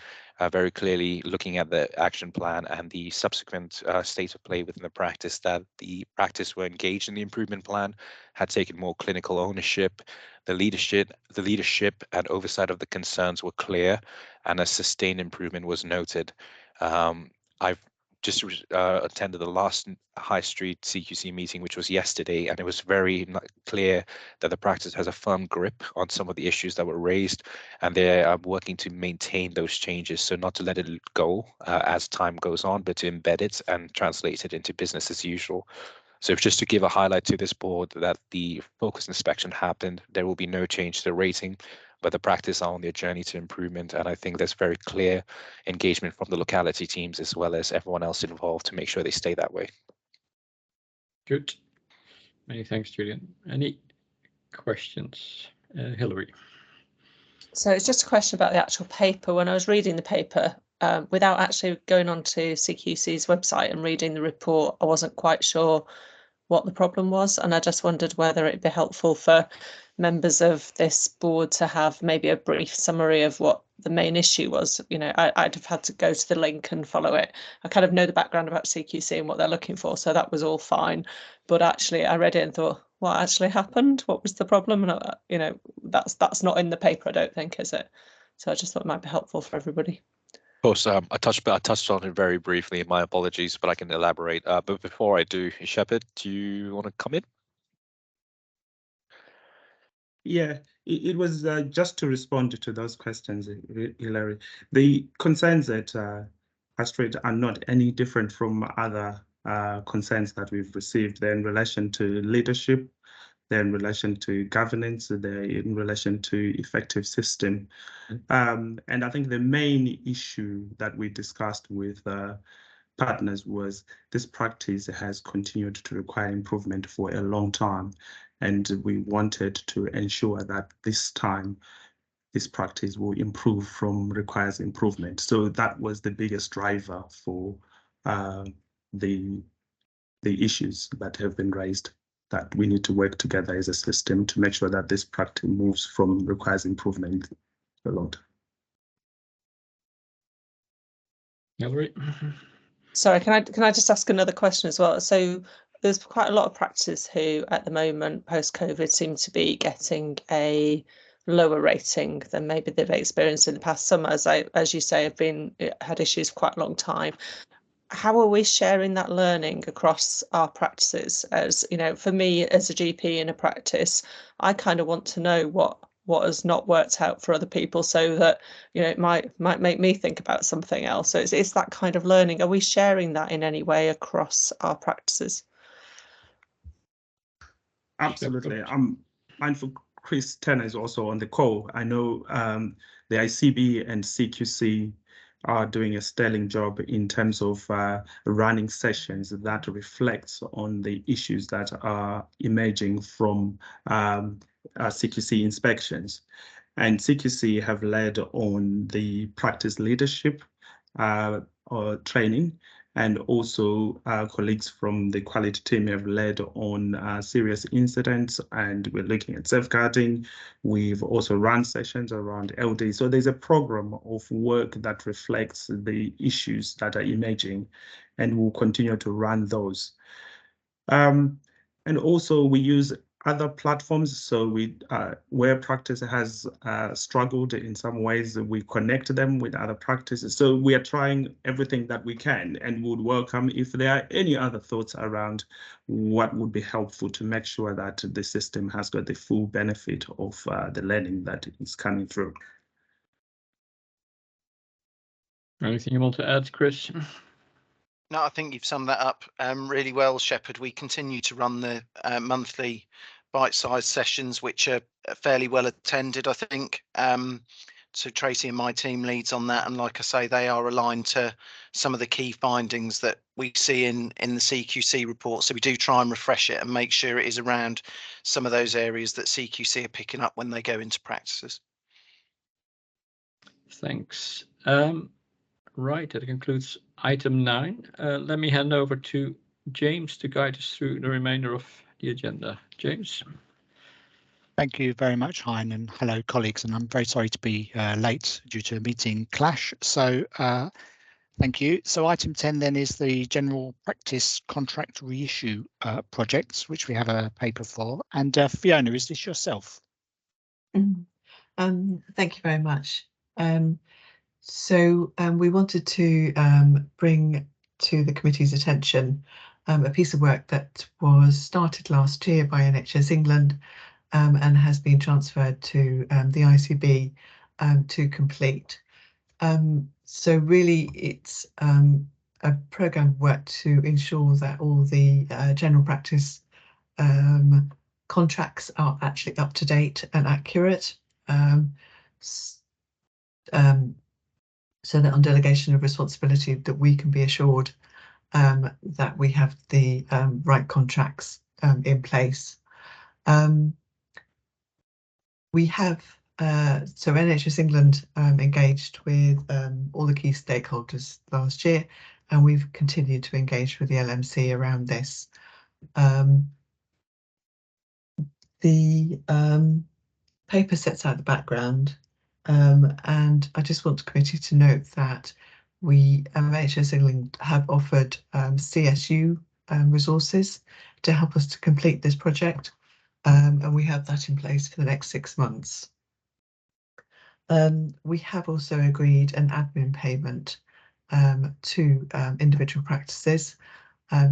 very clearly, looking at the action plan and the subsequent state of play within the practice, that the practice were engaged in the improvement plan, had taken more clinical ownership, the leadership and oversight of the concerns were clear, and a sustained improvement was noted. I've just attended the last High Street CQC meeting, which was yesterday, and it was very clear that the practice has a firm grip on some of the issues that were raised, and they are working to maintain those changes, so not to let it go as time goes on, but to embed it and translate it into business as usual. So just to give a highlight to this board that the focus inspection happened, there will be no change to the rating, but the practice are on their journey to improvement. And I think there's very clear engagement from the locality teams as well as everyone else involved to make sure they stay that way. Good. Many thanks, Julian. Any questions? Hilary. So it's just a question about the actual paper. When I was reading the paper, without actually going onto CQC's website and reading the report, I wasn't quite sure what the problem was, and I just wondered whether it'd be helpful for members of this board to have maybe a brief summary of what the main issue was. You know, I'd have had to go to the link and follow it. I kind of know the background about CQC and what they're looking for, so that was all fine. But actually, I read it and thought, what actually happened? What was the problem? And you know, that's not in the paper, I don't think, is it? So I just thought it might be helpful for everybody. Of course, I touched on it very briefly. My apologies, but I can elaborate. But before I do, Shepard, do you want to come in? Yeah, it was just to respond to those questions, Hilary. The concerns that Astrid are not any different from other concerns that we've received. They're in relation to leadership, they're in relation to governance, they're in relation to effective system. And I think the main issue that we discussed with partners was this practice has continued to require improvement for a long time. And we wanted to ensure that this time this practice will improve from requires improvement. So that was the biggest driver for the issues that have been raised, that we need to work together as a system to make sure that this practice moves from requires improvement a lot. Hilary? Sorry, can I just ask another question as well? So there's quite a lot of practice who at the moment post-COVID seem to be getting a lower rating than maybe they've experienced in the past. Some, as you say, had issues for quite a long time. How are we sharing that learning across our practices? As you know, for me as a GP in a practice, I kind of want to know what has not worked out for other people, so that it might make me think about something else. So it's that kind of learning. Are we sharing that in any way across our practices? Absolutely. I'm mindful Chris Turner is also on the call. I know the ICB and CQC are doing a sterling job in terms of running sessions that reflects on the issues that are emerging from CQC inspections. And CQC have led on the practice leadership training, and also colleagues from the quality team have led on serious incidents, and we're looking at safeguarding. We've also run sessions around LD. So there's a program of work that reflects the issues that are emerging, and we'll continue to run those. And also we use other platforms. So we, where practice has struggled in some ways, we connect them with other practices. So we are trying everything that we can, and would welcome if there are any other thoughts around what would be helpful to make sure that the system has got the full benefit of the learning that is coming through. Anything you want to add, Chris? No, I think you've summed that up really well, Shepard. We continue to run the monthly bite-sized sessions, which are fairly well attended, I think. So Tracy and my team leads on that, and like I say, they are aligned to some of the key findings that we see in the CQC report. So we do try and refresh it and make sure it is around some of those areas that CQC are picking up when they go into practices. Thanks. Right, that concludes item 9. Let me hand over to James to guide us through the remainder of the agenda. James. Thank you very much, Hein, and hello, colleagues. And I'm very sorry to be late due to a meeting clash. So thank you. So item 10 then is the general practice contract reissue projects, which we have a paper for. And Fiona, is this yourself? Thank you very much. So we wanted to bring to the committee's attention a piece of work that was started last year by NHS England and has been transferred to the ICB to complete. So really it's a programme of work to ensure that all the general practice contracts are actually up to date and accurate. So that on delegation of responsibility that we can be assured that we have the right contracts in place. We have, so NHS England engaged with all the key stakeholders last year, and we've continued to engage with the LMC around this. The paper sets out the background, and I just want the committee to note that we, NHS England, have offered CSU resources to help us to complete this project, and we have that in place for the next 6 months. We have also agreed an admin payment to individual practices.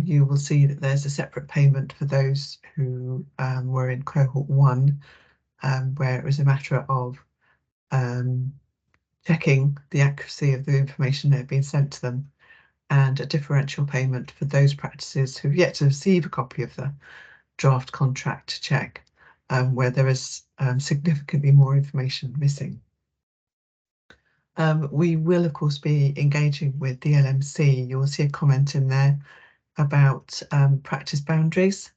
You will see that there's a separate payment for those who were in cohort 1, where it was a matter of checking the accuracy of the information that had been sent to them, and a differential payment for those practices who've yet to receive a copy of the draft contract to check, where there is significantly more information missing. We will, of course, be engaging with the LMC. You will see a comment in there about practice boundaries.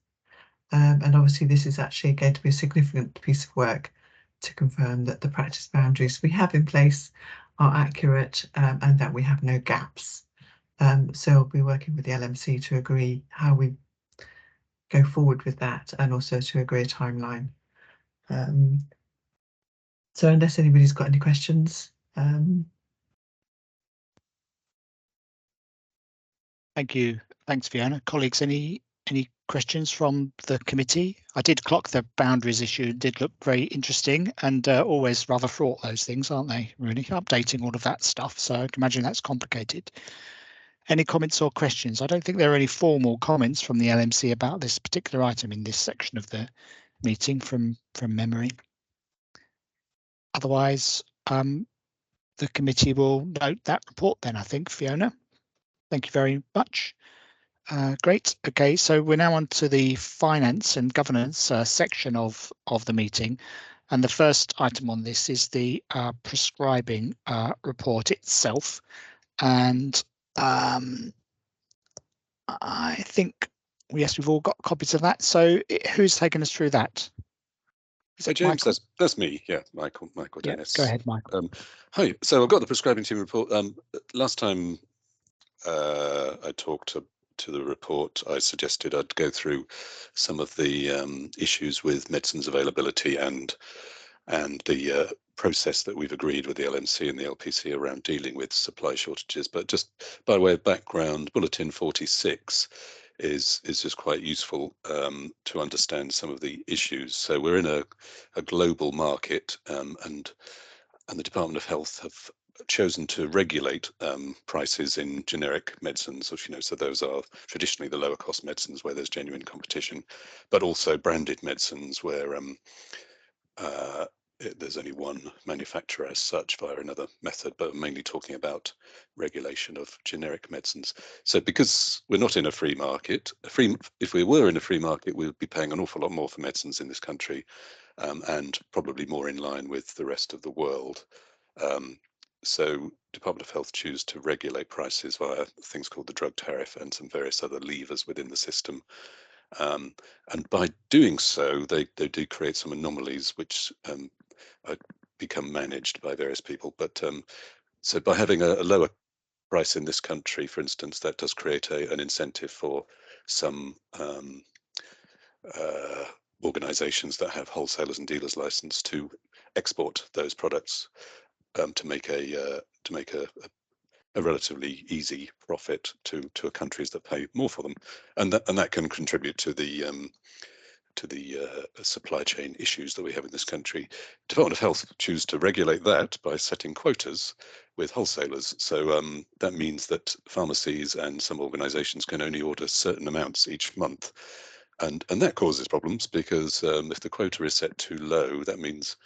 And obviously this is actually going to be a significant piece of work to confirm that the practice boundaries we have in place are accurate and that we have no gaps. So I'll be working with the LMC to agree how we go forward with that, and also to agree a timeline. So unless anybody's got any questions. Thank you. Thanks, Fiona. Colleagues, any questions from the committee? I did clock the boundaries issue, did look very interesting, and always rather fraught, those things, aren't they? Really updating all of that stuff. So I can imagine that's complicated. Any comments or questions? I don't think there are any formal comments from the LMC about this particular item in this section of the meeting from memory. Otherwise, the committee will note that report then, I think, Fiona. Thank you very much. Great. Okay, so we're now on to the finance and governance section of the meeting. And the first item on this is the prescribing report itself. And I think, yes, we've all got copies of that. So who's taken us through that? So James, that's me. Yeah, Michael Dennis. Go ahead, Michael. Hi. So I've got the prescribing team report. Last time I talked to the report, I suggested I'd go through some of the issues with medicines availability and the process that we've agreed with the LMC and the LPC around dealing with supply shortages. But just by way of background, Bulletin 46 is just quite useful to understand some of the issues. So we're in a global market, and the Department of Health have chosen to regulate prices in generic medicines, which, so those are traditionally the lower cost medicines where there's genuine competition, but also branded medicines where there's only one manufacturer as such via another method, but mainly talking about regulation of generic medicines. So because we're not in a free market, if we were in a free market, we would be paying an awful lot more for medicines in this country, and probably more in line with the rest of the world. So Department of Health choose to regulate prices via things called the drug tariff and some various other levers within the system. And by doing so, they do create some anomalies which become managed by various people. But so by having a lower price in this country, for instance, that does create an incentive for some organizations that have wholesalers and dealers license to export those products to make a relatively easy profit to countries that pay more for them, and that can contribute to the supply chain issues that we have in this country. Department of Health choose to regulate that by setting quotas with wholesalers. So that means that pharmacies and some organizations can only order certain amounts each month. And that causes problems because if the quota is set too low, that means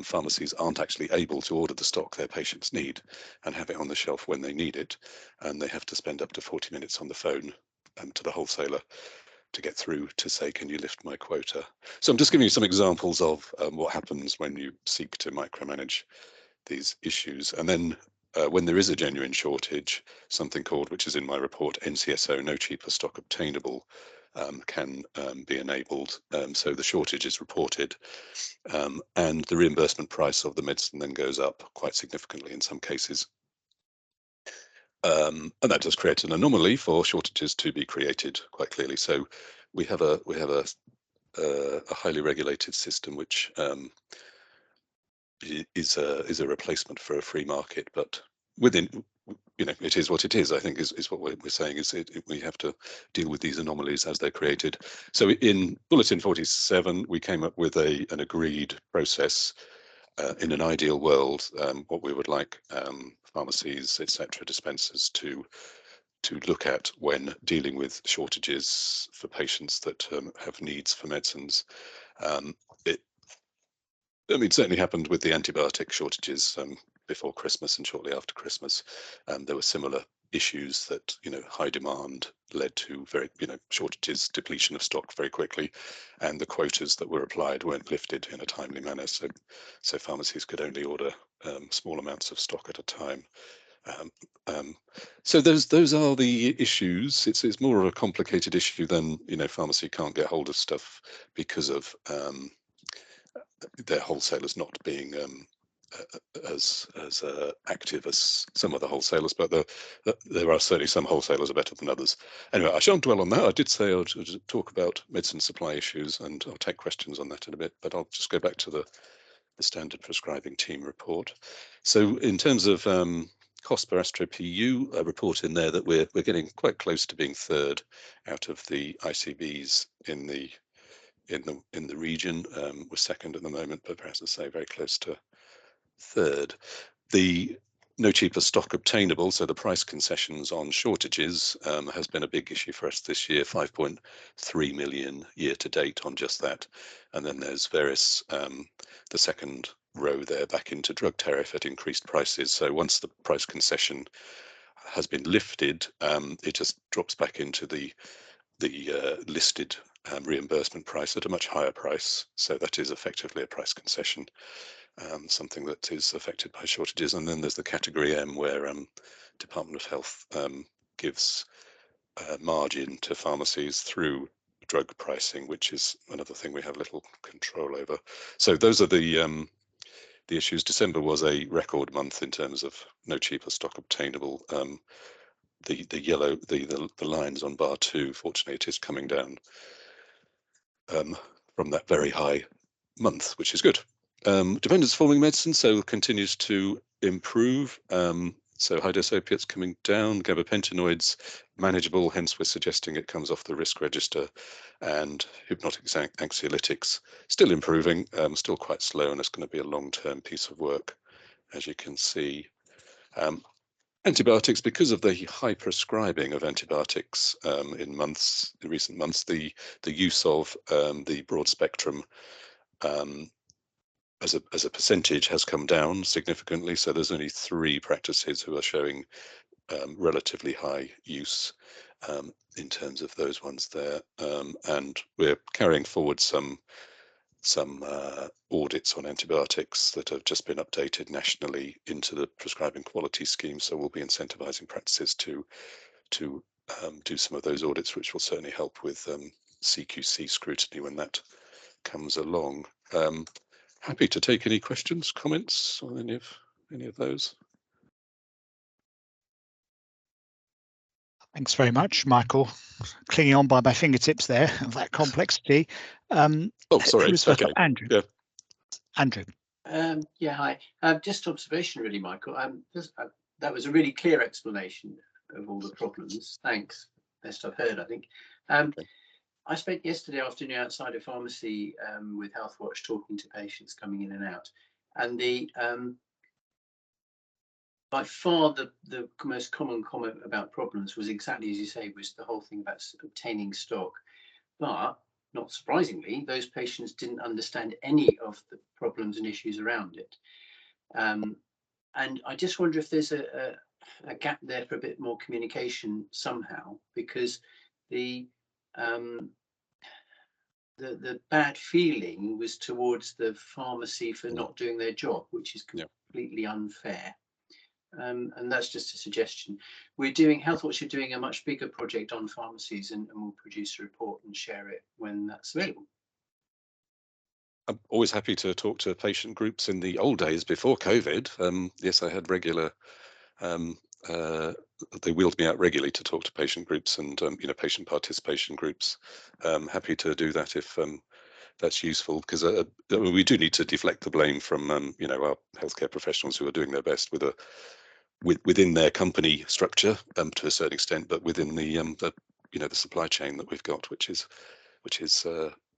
pharmacies aren't actually able to order the stock their patients need and have it on the shelf when they need it. And they have to spend up to 40 minutes on the phone to the wholesaler to get through to say, can you lift my quota? So I'm just giving you some examples of what happens when you seek to micromanage these issues. And then when there is a genuine shortage, something called, which is in my report, NCSO, no cheaper stock obtainable, can be enabled. So the shortage is reported, and the reimbursement price of the medicine then goes up quite significantly in some cases. And that does create an anomaly for shortages to be created quite clearly. So we have a highly regulated system which is a replacement for a free market, but within, it is what it is. I think is what we're saying is we have to deal with these anomalies as they're created. So in Bulletin 47, we came up with an agreed process in an ideal world, what we would like pharmacies, etc., dispensers to look at when dealing with shortages for patients that have needs for medicines. It certainly happened with the antibiotic shortages before Christmas and shortly after Christmas. There were similar issues that, high demand led to very, shortages, depletion of stock very quickly, and the quotas that were applied weren't lifted in a timely manner. So pharmacies could only order small amounts of stock at a time. So those are the issues. It's more of a complicated issue than, pharmacy can't get hold of stuff because of their wholesalers not being as active as some other wholesalers, but there are certainly some wholesalers are better than others. Anyway, I shan't dwell on that. I did say I would talk about medicine supply issues, and I'll take questions on that in a bit, but I'll just go back to the standard prescribing team report. So in terms of cost per Astro PU, a report in there that we're getting quite close to being third out of the ICBs in the region. We're second at the moment, but as I say, very close to third. The no cheaper stock obtainable, so the price concessions on shortages, has been a big issue for us this year, 5.3 million year to date on just that. And then there's various, the second row there back into drug tariff at increased prices. So once the price concession has been lifted, it just drops back into the listed reimbursement price at a much higher price. So that is effectively a price concession, something that is affected by shortages. And then there's the category M, where Department of Health gives margin to pharmacies through drug pricing, which is another thing we have little control over. So those are the issues. December was a record month in terms of no cheaper stock obtainable. The yellow, the lines on bar 2, fortunately, it is coming down from that very high month, which is good. Dependence forming medicine, so continues to improve. So high dose opiates coming down, gabapentinoids manageable, hence we're suggesting it comes off the risk register, and hypnotic anxiolytics still improving, still quite slow, and it's going to be a long-term piece of work, as you can see. Antibiotics, because of the high prescribing of antibiotics in recent months, the use of the broad spectrum as a percentage has come down significantly. So there's only 3 practices who are showing relatively high use in terms of those ones there, and we're carrying forward some audits on antibiotics that have just been updated nationally into the prescribing quality scheme. So we'll be incentivizing practices to do some of those audits, which will certainly help with CQC scrutiny when that comes along. Happy to take any questions, comments on any of those. Thanks very much, Michael. Clinging on by my fingertips there of that complexity. Oh, sorry. Okay. Andrew. Yeah. Andrew. Yeah, hi. Just observation, really, Michael. That was a really clear explanation of all the problems. Thanks. Best I've heard, I think. Okay. I spent yesterday afternoon outside a pharmacy with Healthwatch, talking to patients coming in and out, and by far the most common comment about problems was exactly as you say, was the whole thing about obtaining stock. But not surprisingly, those patients didn't understand any of the problems and issues around it. And I just wonder if there's a gap there for a bit more communication somehow, because the bad feeling was towards the pharmacy for not doing their job, which is completely unfair. And that's just a suggestion. Healthwatch are doing a much bigger project on pharmacies, and we'll produce a report and share it when that's available. I'm always happy to talk to patient groups. In the old days before COVID, yes, I had regular, they wheeled me out regularly to talk to patient groups and, patient participation groups. Happy to do that if that's useful, because we do need to deflect the blame from, our healthcare professionals who are doing their best within their company structure to a certain extent, but within the supply chain that we've got, which is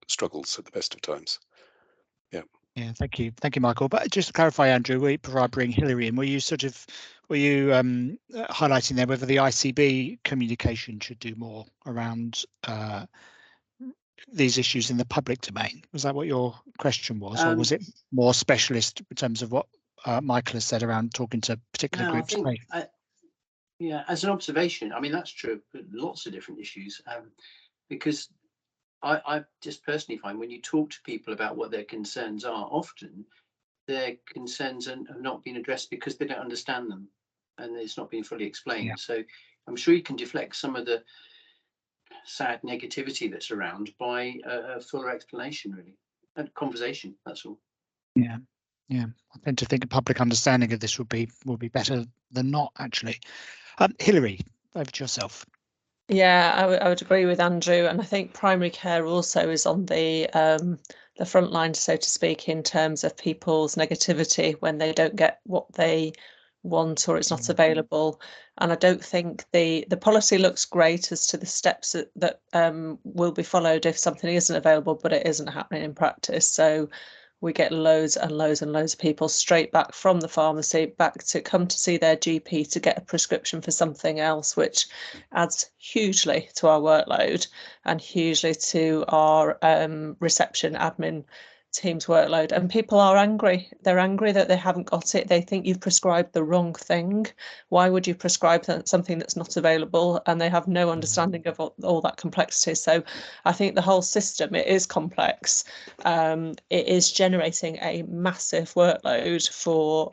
struggles at the best of times. Yeah. Yeah, thank you, Michael. But just to clarify, Andrew, before I bring Hilary in, were you highlighting there whether the ICB communication should do more around these issues in the public domain? Was that what your question was, or was it more specialist in terms of what Michael has said around talking to particular No, groups? Yeah, as an observation, I mean, that's true for lots of different issues, because I just personally find when you talk to people about what their concerns are, often their concerns have not been addressed because they don't understand them and it's not been fully explained. Yeah. So I'm sure you can deflect some of the sad negativity that's around by a fuller explanation, really, and conversation. That's all. Yeah, I tend to think a public understanding of this would be better than not, actually. Hilary, over to yourself. Yeah, I would agree with Andrew, and I think primary care also is on the front line, so to speak, in terms of people's negativity when they don't get what they want or it's not available. And I don't think the policy looks great as to the steps that will be followed if something isn't available, but it isn't happening in practice. So we get loads and loads and loads of people straight back from the pharmacy back to come to see their GP to get a prescription for something else, which adds hugely to our workload and hugely to our reception admin team's workload. And people are angry. They're angry that they haven't got it. They think you've prescribed the wrong thing. Why would you prescribe something that's not available? And they have no understanding of all that complexity. So I think the whole system, it is complex. It is generating a massive workload for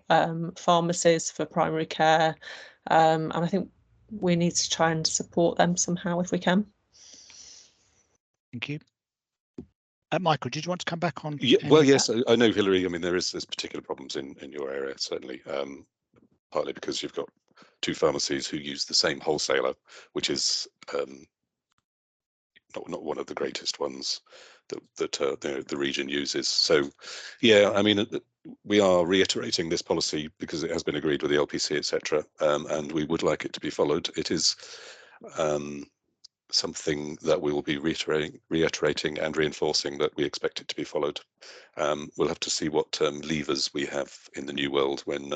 pharmacies, for primary care. And I think we need to try and support them somehow if we can. Thank you. Michael, did you want to come back on? Yeah, well, yes, I know, Hilary. I mean, there's particular problems in your area, certainly, partly because you've got two pharmacies who use the same wholesaler, which is not one of the greatest ones that the region uses. So, yeah, I mean, we are reiterating this policy because it has been agreed with the LPC, etc., and we would like it to be followed. It is something that we will be reiterating and reinforcing that we expect it to be followed. We'll have to see what levers we have in the new world when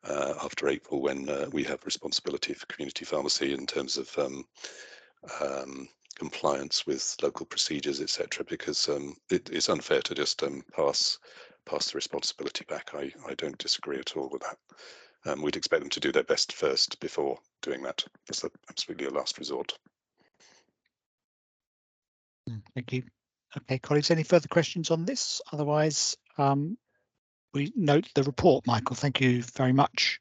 after April, when we have responsibility for community pharmacy in terms of compliance with local procedures, etc., because it's unfair to just pass the responsibility back. I don't disagree at all with that. We'd expect them to do their best first before doing that. That's absolutely a last resort. Thank you. Okay, colleagues, any further questions on this? Otherwise, we note the report, Michael. Thank you very much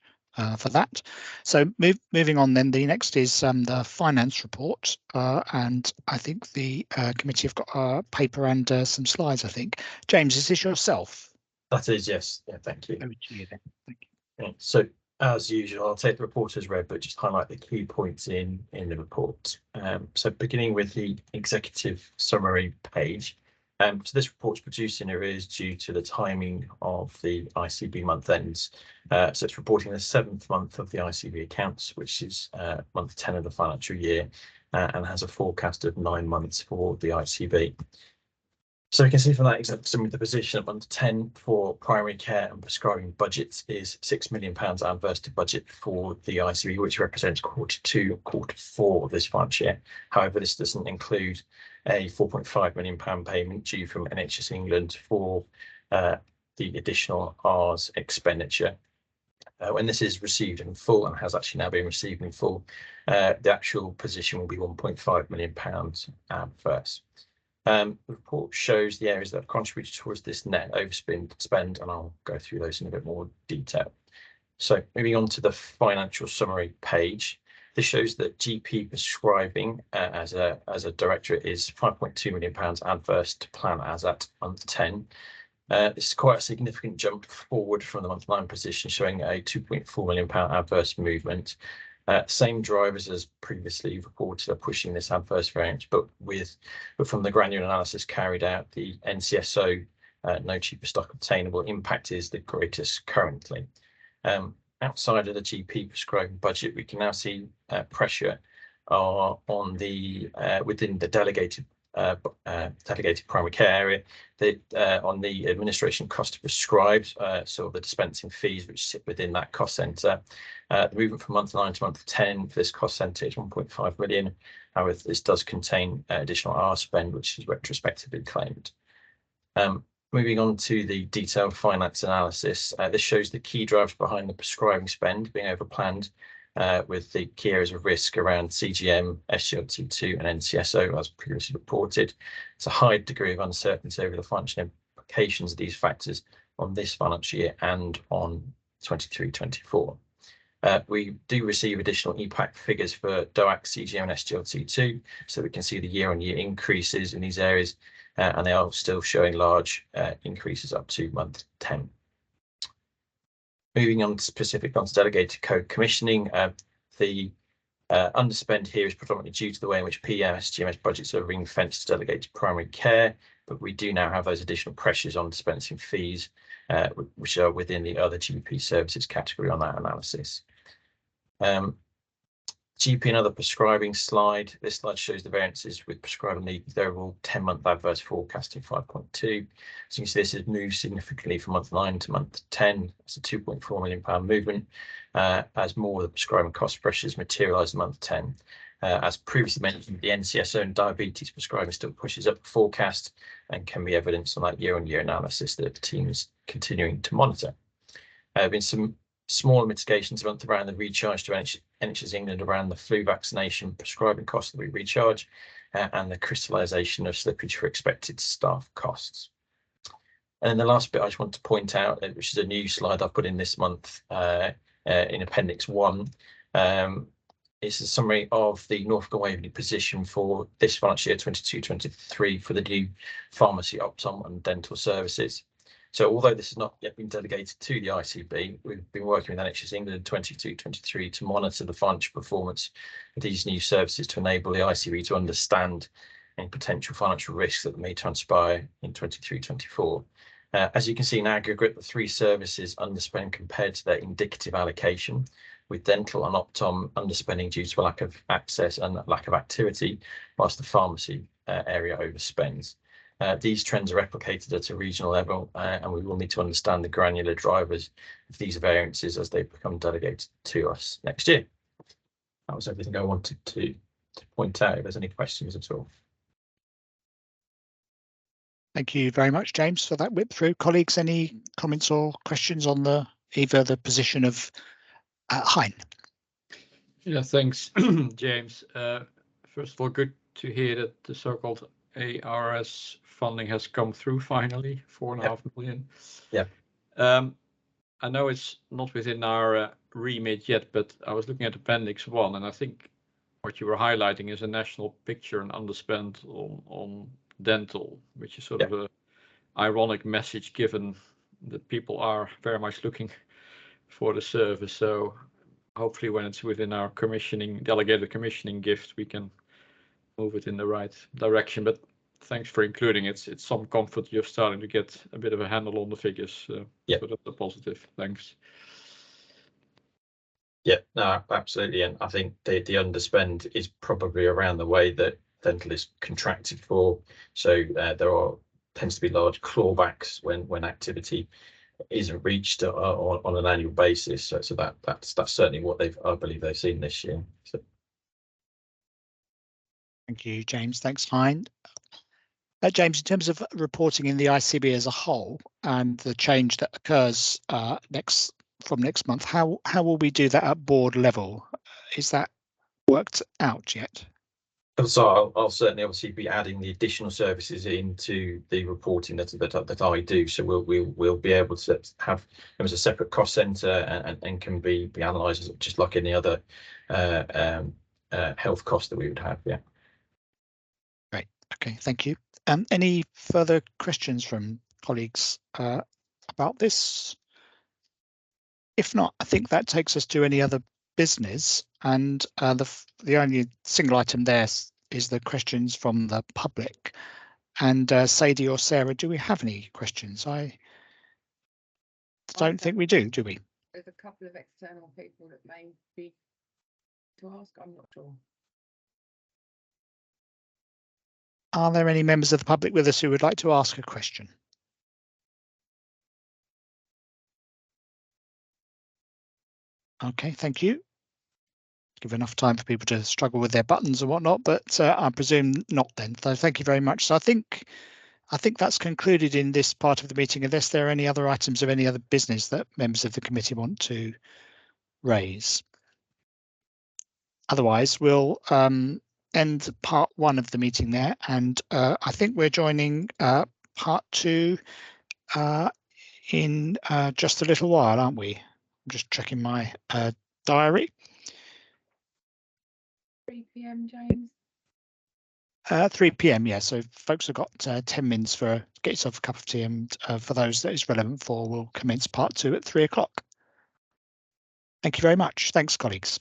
for that. So moving on then, the next is the finance report. And I think the committee have got a paper and some slides, I think. James, is this yourself? That is, yes. Yeah, thank you. Over to you then. Thank you. Yeah, so as usual, I'll take the report as read, but just highlight the key points in the report. So beginning with the executive summary page. So this report's produced in arrears due to the timing of the ICB month ends. So it's reporting the 7th month of the ICB accounts, which is month 10 of the financial year, and has a forecast of 9 months for the ICB. So we can see from that example, some of the position at month 10 for primary care and prescribing budgets is £6 million adverse to budget for the ICB, which represents Q2, Q4 of this financial year. However, this doesn't include a £4.5 million payment due from NHS England for the additional Rs expenditure. When this is received in full, and has actually now been received in full, the actual position will be £1.5 million adverse. The report shows the areas that have contributed towards this net overspend, and I'll go through those in a bit more detail. So moving on to the financial summary page, this shows that GP prescribing as a directorate is £5.2 million adverse to plan as at month 10. This is quite a significant jump forward from the month 9 position, showing a £2.4 million adverse movement. Same drivers as previously reported are pushing this adverse variance, but from the granular analysis carried out, the NCSO no cheaper stock obtainable impact is the greatest currently. Outside of the GP prescribing budget, we can now see pressure on the within the delegated delegated primary care area. On the administration cost to prescribe, so the dispensing fees which sit within that cost centre, the movement from month 9 to month 10 for this cost centre is 1.5 million. However, this does contain additional R spend, which is retrospectively claimed. Moving on to the detailed finance analysis, this shows the key drivers behind the prescribing spend being overplanned, with the key areas of risk around CGM, SGLT2 and NCSO as previously reported. It's a high degree of uncertainty over the financial implications of these factors on this financial year and on 23-24. We do receive additional EPAC figures for DOAC, CGM and SGLT2, so we can see the year-on-year increases in these areas, and they are still showing large increases up to month 10. Moving on specific on delegated code commissioning, the underspend here is predominantly due to the way in which PMS GMS budgets are ring-fenced to delegated primary care, but we do now have those additional pressures on dispensing fees, which are within the other GP services category on that analysis. GP and other prescribing slide. This slide shows the variances with prescribing the overall 10-month adverse forecasting 5.2. So you can see this has moved significantly from month 9 to month 10. It's a £2.4 million movement, as more of the prescribing cost pressures materialise in month 10. As previously mentioned, the NCSO and diabetes prescribing still pushes up the forecast and can be evidenced on that year-on-year analysis that the team is continuing to monitor. There have been some smaller mitigations around the recharge to NHS England around the flu vaccination prescribing costs that we recharge, and the crystallisation of slippage for expected staff costs. And then the last bit I just want to point out, which is a new slide I've put in this month in Appendix 1, is a summary of the Norfolk and Waveney position for this financial year 22-23 for the new pharmacy, Optom and dental services. So although this has not yet been delegated to the ICB, we've been working with NHS England 22-23 to monitor the financial performance of these new services to enable the ICB to understand any potential financial risks that may transpire in 23-24. As you can see in aggregate, the three services underspend compared to their indicative allocation, with dental and Optom underspending due to a lack of access and lack of activity, whilst the pharmacy area overspends. These trends are replicated at a regional level, and we will need to understand the granular drivers of these variances as they become delegated to us next year. That was everything I wanted to point out. If there's any questions at all. Thank you very much, James, for that whip through. Colleagues, any comments or questions on either the position of Hein? Yeah, thanks, James. First of all, good to hear that the so-called ARS funding has come through finally, 4.5 million. Yeah. I know it's not within our remit yet, but I was looking at Appendix 1, and I think what you were highlighting is a national picture and underspend on dental, which is sort of a ironic message given that people are very much looking for the service. So hopefully when it's within our delegated commissioning gift, we can move it in the right direction. But thanks for including it. It's some comfort you're starting to get a bit of a handle on the figures. So that's a positive. Thanks. Yeah, no, absolutely. And I think the underspend is probably around the way that dental is contracted for. So there tends to be large clawbacks when activity isn't reached on an annual basis. So that's certainly what I believe they've seen this year. So. Thank you, James. Thanks, Hein. James, in terms of reporting in the ICB as a whole and the change that occurs from next month, how will we do that at board level? Is that worked out yet? So I'll certainly obviously be adding the additional services into the reporting that I do. So we'll be able to have them as a separate cost centre and can be analysed just like any other health cost that we would have. Yeah. Great. Okay. Thank you. Any further questions from colleagues about this? If not, I think that takes us to any other business, and the only single item there is the questions from the public. And Sadie or Sarah, do we have any questions? I don't think we do we? There's a couple of external people that may be to ask. I'm not sure. Are there any members of the public with us who would like to ask a question? Okay, thank you. Give enough time for people to struggle with their buttons and whatnot, but I presume not then. So thank you very much. So I think that's concluded in this part of the meeting, unless there are any other items of any other business that members of the committee want to raise. Otherwise, we'll end part 1 of the meeting there, and I think we're joining part 2 in just a little while, aren't we? I'm just checking my diary. 3 p.m. James. 3 p.m. Yeah, so folks have got 10 minutes for get yourself a cup of tea, and for those that it's relevant for, we'll commence part 2 at 3 o'clock. Thank you very much. Thanks, colleagues.